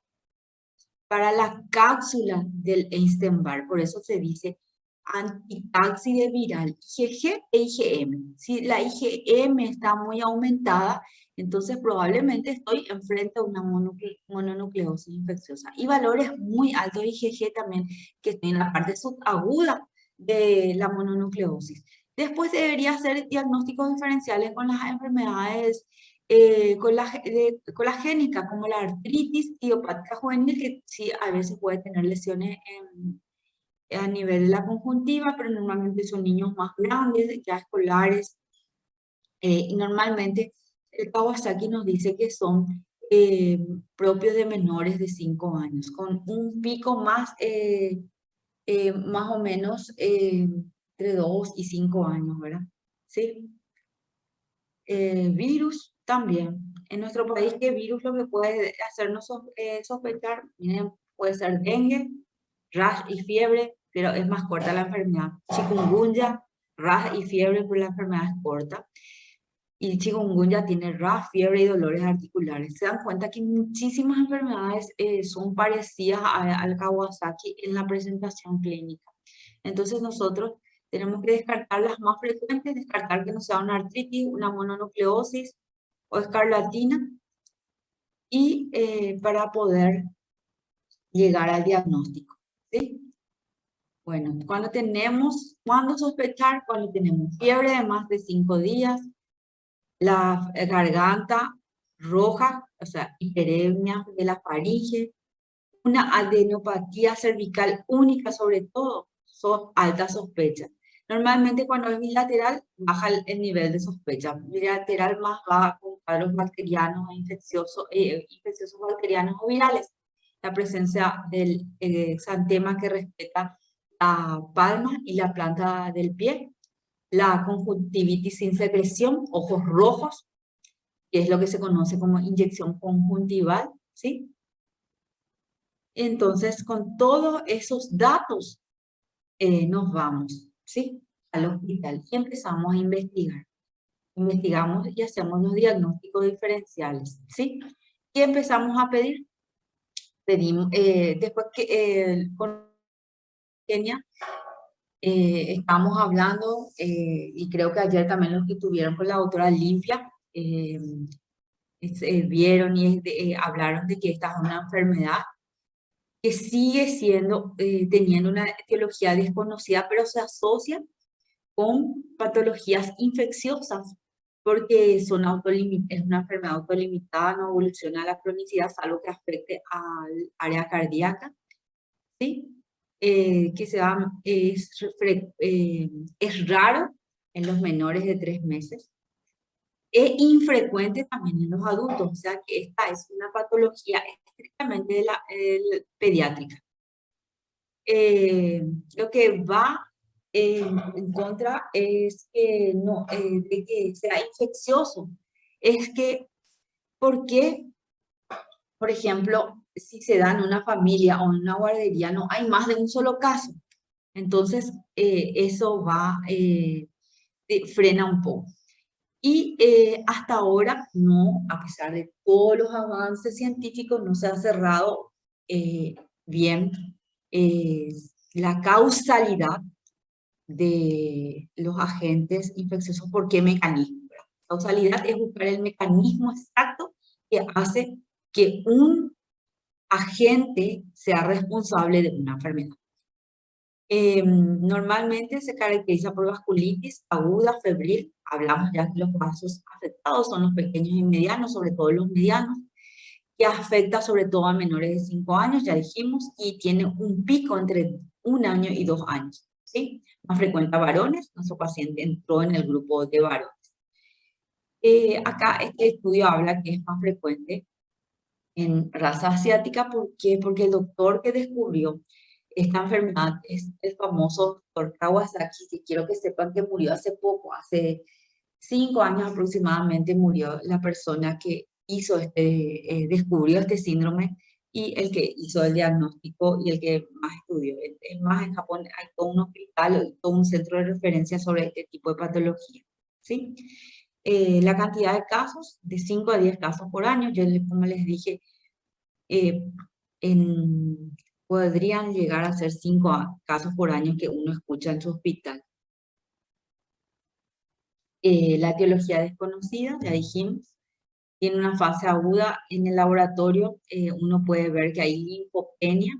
Speaker 1: para la cápsula del Epstein-Barr. Por eso se dice anticápside viral, IgG e IgM. Si la IgM está muy aumentada, entonces probablemente estoy enfrente a una mononucleosis infecciosa. Y valores muy altos de IgG también, que estoy en la parte subaguda de la mononucleosis. Después debería hacer diagnósticos diferenciales con las enfermedades colagénicas, como la artritis idiopática juvenil, que sí a veces puede tener lesiones a nivel de la conjuntiva, pero normalmente son niños más grandes, ya escolares, y normalmente el Kawasaki nos dice que son propios de menores de 5 años, con un pico más o menos entre 2 y 5 años, ¿verdad? Sí. Virus también. En nuestro país, ¿qué virus lo que puede hacernos sospechar? Miren, puede ser dengue, rash y fiebre, pero es más corta la enfermedad. Chikungunya, rash y fiebre, pero la enfermedad es corta. Y chikungunya tiene rash, fiebre y dolores articulares. Se dan cuenta que muchísimas enfermedades son parecidas al Kawasaki en la presentación clínica. Entonces nosotros tenemos que descartar las más frecuentes, descartar que no sea una artritis, una mononucleosis o escarlatina, y para poder llegar al diagnóstico, ¿sí? Bueno, cuando sospechar, cuando tenemos fiebre de más de 5 días, la garganta roja, o sea, hiperemia de la faringe, una adenopatía cervical única sobre todo, son altas sospechas. Normalmente cuando es bilateral baja el nivel de sospecha, bilateral más baja con cuadros bacterianos e infecciosos bacterianos o virales. La presencia del exantema que respeta la palma y la planta del pie, la conjuntivitis sin secreción, ojos rojos, que es lo que se conoce como inyección conjuntival, ¿sí? Entonces, con todos esos datos, nos vamos, ¿sí? Al hospital y empezamos a investigar. Investigamos y hacemos los diagnósticos diferenciales, ¿sí? ¿Qué empezamos a pedir? Pedimos, después que con Kenia, estábamos hablando, y creo que ayer también los que estuvieron con la doctora Limpia, vieron y hablaron de que esta es una enfermedad que sigue siendo, teniendo una etiología desconocida, pero se asocia con patologías infecciosas, porque es una enfermedad autolimitada, no evoluciona a la cronicidad, salvo que afecte al área cardíaca, ¿sí? Que es raro en los menores de 3 meses. Es infrecuente también en los adultos, o sea que esta es una patología estrictamente pediátrica. Lo que va en contra es que no, de que sea infeccioso. Es que, ¿por qué? Por ejemplo, si se da en una familia o en una guardería, no hay más de un solo caso. Entonces, eso frena un poco. Y hasta ahora, no, a pesar de todos los avances científicos, no se ha cerrado bien la causalidad de los agentes infecciosos. ¿Por qué mecanismo? Causalidad es buscar el mecanismo exacto que hace que un agente sea responsable de una enfermedad. Normalmente se caracteriza por vasculitis aguda, febril. Hablamos ya que los casos afectados son los pequeños y medianos, sobre todo los medianos, que afecta sobre todo a menores de 5 años, ya dijimos, y tiene un pico entre 1 año y 2 años, ¿sí? Más frecuente a varones, nuestro paciente entró en el grupo de varones. Acá este estudio habla que es más frecuente en raza asiática. ¿Por qué? Porque el doctor que descubrió esta enfermedad es el famoso doctor Kawasaki, que quiero que sepan que murió hace poco, hace 5 años aproximadamente murió la persona que descubrió este síndrome y el que hizo el diagnóstico y el que más estudió. Es más, en Japón hay todo un hospital, todo un centro de referencia sobre este tipo de patología, ¿sí? La cantidad de casos, de 5 a 10 casos por año, yo como les dije, podrían llegar a ser 5 casos por año que uno escucha en su hospital. La etiología desconocida, ya dijimos, tiene una fase aguda. En el laboratorio uno puede ver que hay linfopenia,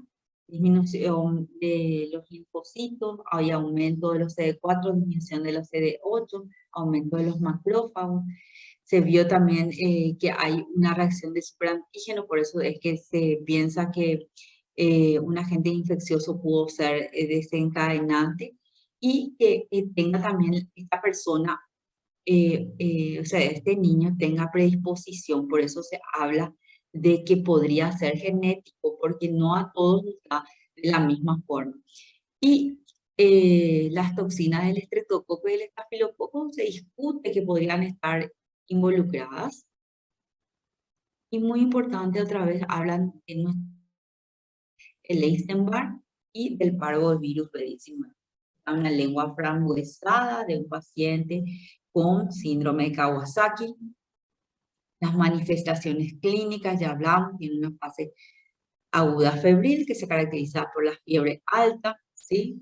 Speaker 1: disminución de los linfocitos, hay aumento de los CD4, disminución de los CD8, aumento de los macrófagos. Se vio también que hay una reacción de superantígeno, por eso es que se piensa que un agente infeccioso pudo ser desencadenante, y que tenga también esta persona, o sea, este niño tenga predisposición. Por eso se habla de que podría ser genético, porque no a todos nos da de la misma forma. Y las toxinas del estreptococo y el estafilococo se discute que podrían estar involucradas. Y muy importante, otra vez hablan de el Epstein-Barr y del parvovirus B19. Una lengua frambuesada de un paciente con síndrome de Kawasaki. Las manifestaciones clínicas, ya hablamos, tiene una fase aguda febril que se caracteriza por la fiebre alta, ¿sí?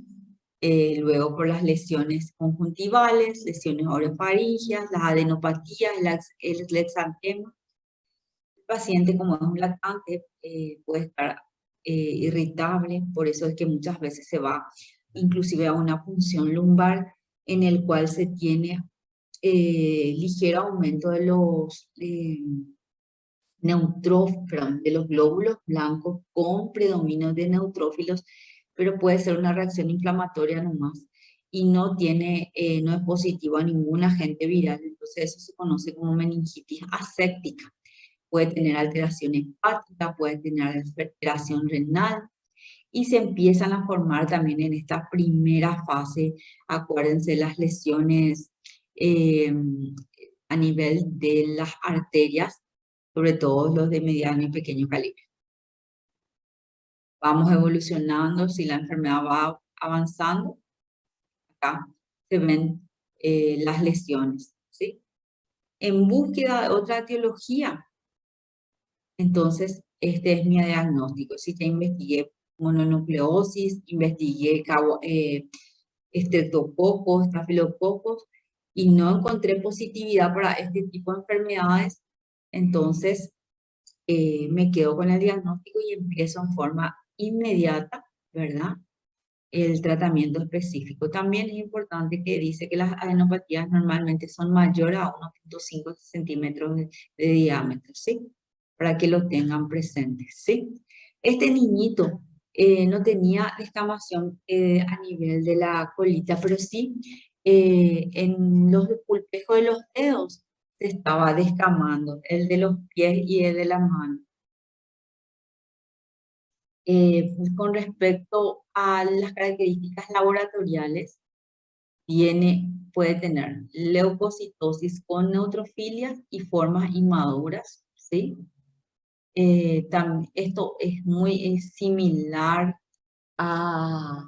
Speaker 1: Luego por las lesiones conjuntivales, lesiones orofaringeas, las adenopatías, el exantema. El paciente, como es un lactante, puede estar irritable, por eso es que muchas veces se va inclusive a una punción lumbar, en el cual se tiene ligero aumento de los de los glóbulos blancos con predominio de neutrófilos, pero puede ser una reacción inflamatoria nomás y no es positivo a ningún agente viral. Entonces eso se conoce como meningitis aséptica. Puede tener alteración hepática, puede tener alteración renal, y se empiezan a formar también en esta primera fase, acuérdense, las lesiones a nivel de las arterias, sobre todo los de mediano y pequeño calibre. Vamos evolucionando, si la enfermedad va avanzando, acá se ven las lesiones, ¿sí? En búsqueda de otra etiología, entonces este es mi diagnóstico. Si te investigué mononucleosis, investigué estreptococos, estafilococos, y no encontré positividad para este tipo de enfermedades, entonces me quedo con el diagnóstico y empiezo en forma inmediata, ¿verdad?, el tratamiento específico. También es importante que dice que las adenopatías normalmente son mayores a 1.5 centímetros de diámetro, ¿sí? Para que lo tengan presente, ¿sí? Este niñito no tenía descamación a nivel de la colita, pero sí en los pulpejos de los dedos se estaba descamando, el de los pies y el de la mano. Con respecto a las características laboratoriales, puede tener leucocitosis con neutrofilias y formas inmaduras, ¿sí? Esto es muy similar al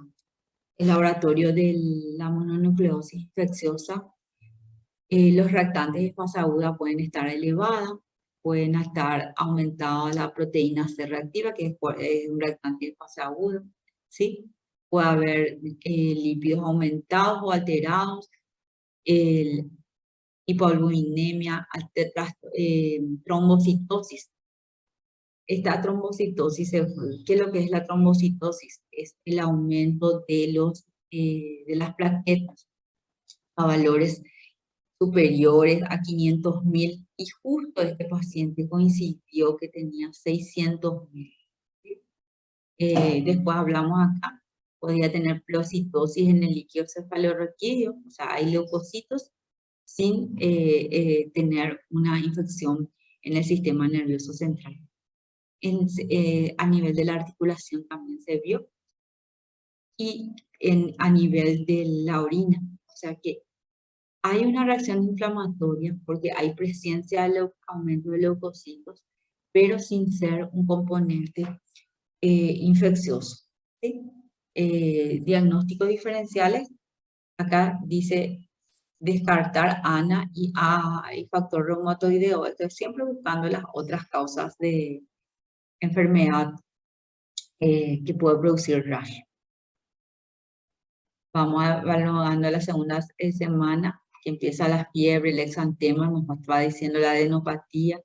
Speaker 1: laboratorio de la mononucleosis infecciosa. Los reactantes de fase aguda pueden estar elevadas, pueden estar aumentada la proteína C reactiva, que es un reactante de fase aguda, ¿sí? Puede haber lípidos aumentados o alterados, hipoalbuminemia, trombocitosis. Esta trombocitosis, ¿qué es lo que es la trombocitosis? Es el aumento de las plaquetas a valores superiores a 500.000, y justo este paciente coincidió que tenía 600.000. Después hablamos acá, podría tener pleocitosis en el líquido cefalorraquídeo, o sea, hay leucocitos sin tener una infección en el sistema nervioso central. A nivel de la articulación también se vio, y a nivel de la orina, o sea que hay una reacción inflamatoria porque hay presencia de aumento de leucocitos, pero sin ser un componente infeccioso, ¿sí? Diagnósticos diferenciales, acá dice descartar ANA y factor reumatoideo. Estoy siempre buscando las otras causas de enfermedad que puede producir rash. Vamos evaluando la segunda semana, que empieza la fiebre, el exantema, nos va diciendo la adenopatía,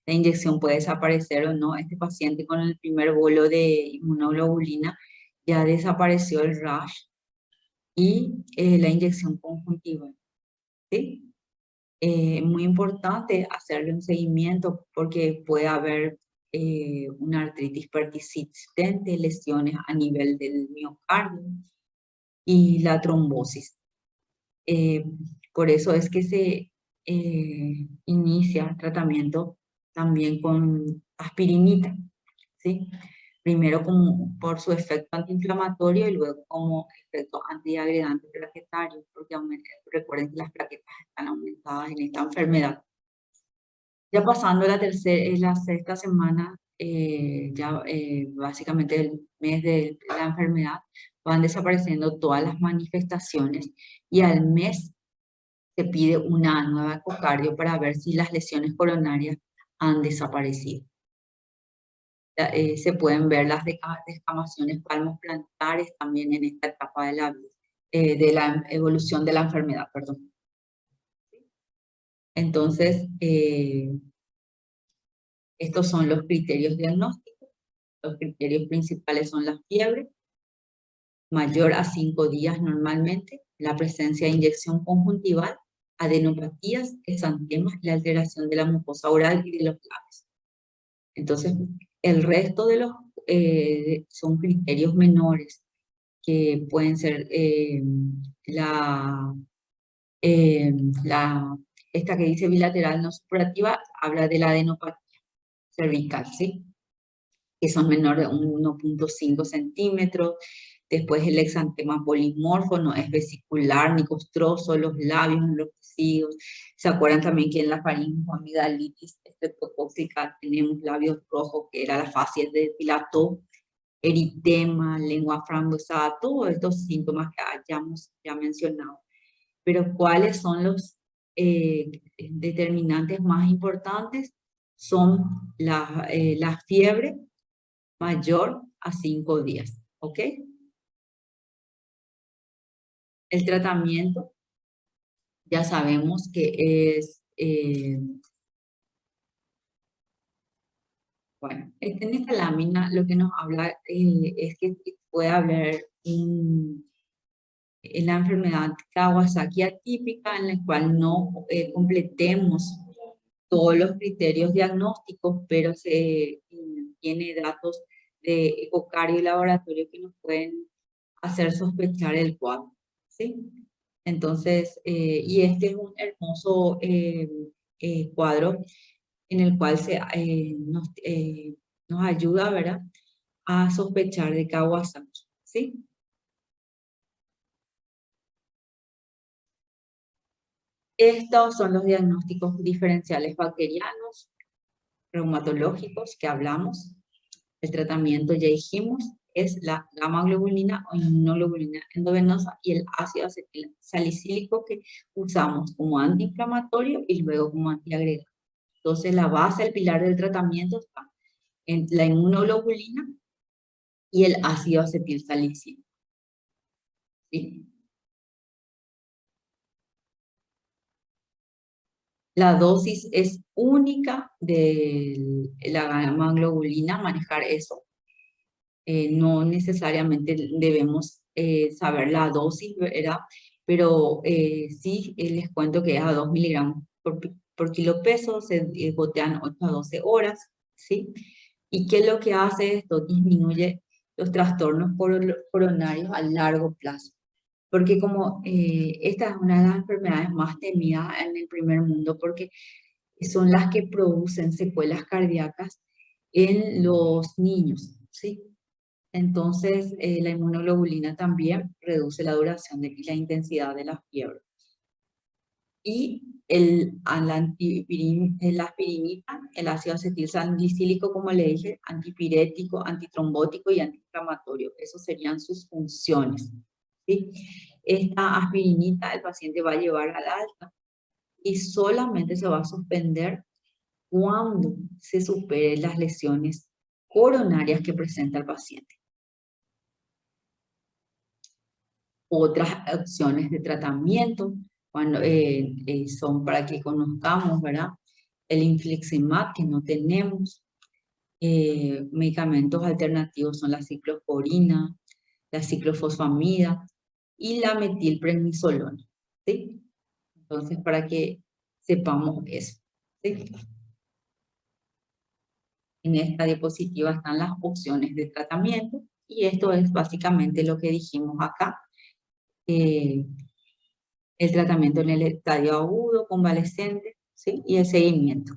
Speaker 1: la inyección puede desaparecer o no. Este paciente con el primer bolo de inmunoglobulina ya desapareció el rash y la inyección conjuntiva, ¿sí? Muy importante hacerle un seguimiento porque puede haber una artritis persistente, lesiones a nivel del miocardio y la trombosis. Por eso es que se inicia el tratamiento también con aspirinita, ¿sí? Primero como por su efecto antiinflamatorio y luego como efecto antiagregante plaquetario, porque recuerden que las plaquetas están aumentadas en esta enfermedad. Ya pasando la sexta semana, básicamente el mes de la enfermedad, van desapareciendo todas las manifestaciones y al mes se pide una nueva ecocardio para ver si las lesiones coronarias han desaparecido. Se pueden ver las descamaciones palmoplantares también en esta etapa de la evolución de la enfermedad, perdón. Entonces, estos son los criterios diagnósticos. Los criterios principales son la fiebre, mayor a 5 días normalmente, la presencia de inyección conjuntival, adenopatías, exantemas, la alteración de la mucosa oral y de los labios. Entonces, el resto de los son criterios menores, que pueden ser esta que dice bilateral no supurativa, habla de la adenopatía cervical, ¿sí? Que son menores de 1.5 centímetros. Después el exantema polimorfo, no es vesicular ni costroso, los labios enrojecidos. ¿Se acuerdan también que en la faringoamigdalitis estreptocócica tenemos labios rojos, que era la fase de dilató, eritema, lengua frangosada, todos estos síntomas que hayamos ya mencionado? Pero ¿cuáles son los determinantes más importantes? Son la fiebre mayor a 5 días, ¿ok? El tratamiento, ya sabemos que es, bueno, en esta lámina lo que nos habla es que puede haber la enfermedad Kawasaki atípica en la cual no completemos todos los criterios diagnósticos, pero se tiene datos de ecocardio y laboratorio que nos pueden hacer sospechar el cuadro, ¿sí? Entonces, y este es un hermoso cuadro en el cual nos ayuda, ¿verdad?, a sospechar de Kawasaki, ¿sí? Estos son los diagnósticos diferenciales bacterianos, reumatológicos que hablamos. El tratamiento, ya dijimos, es la gamma-globulina o inmunoglobulina endovenosa y el ácido acetil salicílico que usamos como antiinflamatorio y luego como antiagregante. Entonces, la base, el pilar del tratamiento está en la inmunoglobulina y el ácido acetil salicílico, ¿sí? La dosis es única de la gamma-globulina, manejar eso. No necesariamente debemos saber la dosis, ¿verdad? Pero sí les cuento que es a 2 miligramos por kilo peso, se gotean 8 a 12 horas, ¿sí? ¿Y qué es lo que hace esto? Disminuye los trastornos coronarios a largo plazo. Porque como esta es una de las enfermedades más temidas en el primer mundo, porque son las que producen secuelas cardíacas en los niños, ¿sí? Entonces, la inmunoglobulina también reduce la duración y la intensidad de la fiebre. Y la aspirinita, el ácido acetil salicílico, como le dije, antipirético, antitrombótico y antiinflamatorio. Esas serían sus funciones, ¿sí? Esta aspirinita el paciente va a llevar al alta y solamente se va a suspender cuando se superen las lesiones coronarias que presenta el paciente. Otras opciones de tratamiento cuando, son para que conozcamos, ¿verdad? el infliximab, que no tenemos. Medicamentos alternativos son la ciclosporina, la ciclofosfamida y la metilprednisolona, ¿sí? Entonces, para que sepamos eso, ¿sí? En esta diapositiva están las opciones de tratamiento y esto es básicamente lo que dijimos acá. El tratamiento en el estadio agudo, convalescente, ¿sí? Y el seguimiento.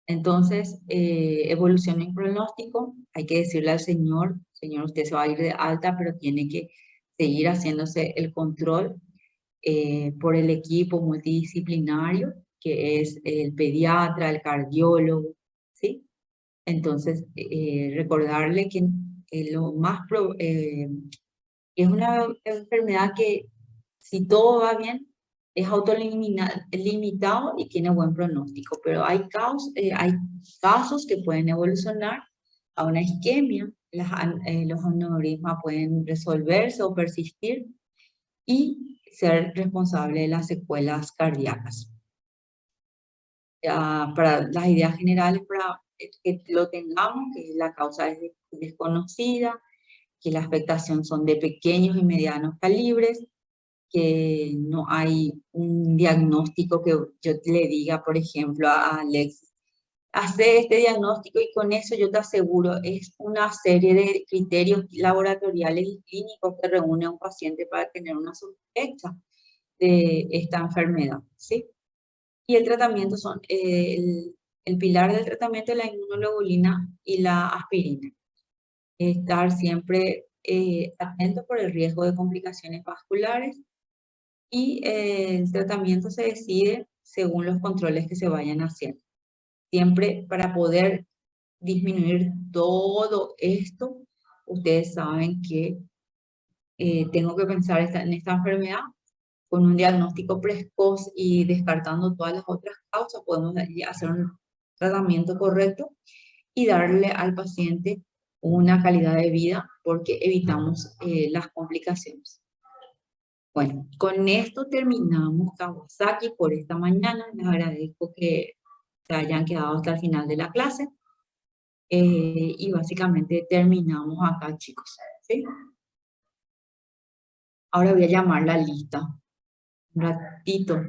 Speaker 1: Entonces, evolución en pronóstico, hay que decirle al señor, usted se va a ir de alta, pero tiene que seguir haciéndose el control por el equipo multidisciplinario, que es el pediatra, el cardiólogo, ¿sí? Entonces, recordarle que lo más es una enfermedad que, si todo va bien, es autolimitado y tiene buen pronóstico, pero hay casos que pueden evolucionar a una isquemia, los aneurismas pueden resolverse o persistir y ser responsable de las secuelas cardíacas. Ya, para las ideas generales, para que lo tengamos, que la causa es desconocida, que la afectación son de pequeños y medianos calibres, que no hay un diagnóstico que yo le diga, por ejemplo, a Alex, hace este diagnóstico y con eso yo te aseguro, es una serie de criterios laboratoriales y clínicos que reúne a un paciente para tener una sospecha de esta enfermedad, ¿sí? Y el tratamiento son, el pilar del tratamiento es la inmunoglobulina y la aspirina. Estar siempre atento por el riesgo de complicaciones vasculares y el tratamiento se decide según los controles que se vayan haciendo. Siempre para poder disminuir todo esto, ustedes saben que tengo que pensar en esta enfermedad con un diagnóstico precoz y descartando todas las otras causas, podemos hacer un tratamiento correcto y darle al paciente una calidad de vida porque evitamos las complicaciones. Bueno, con esto terminamos Kawasaki por esta mañana. Les agradezco que se hayan quedado hasta el final de la clase. Y básicamente terminamos acá, chicos, ¿sí? Ahora voy a llamar la lista. Un ratito.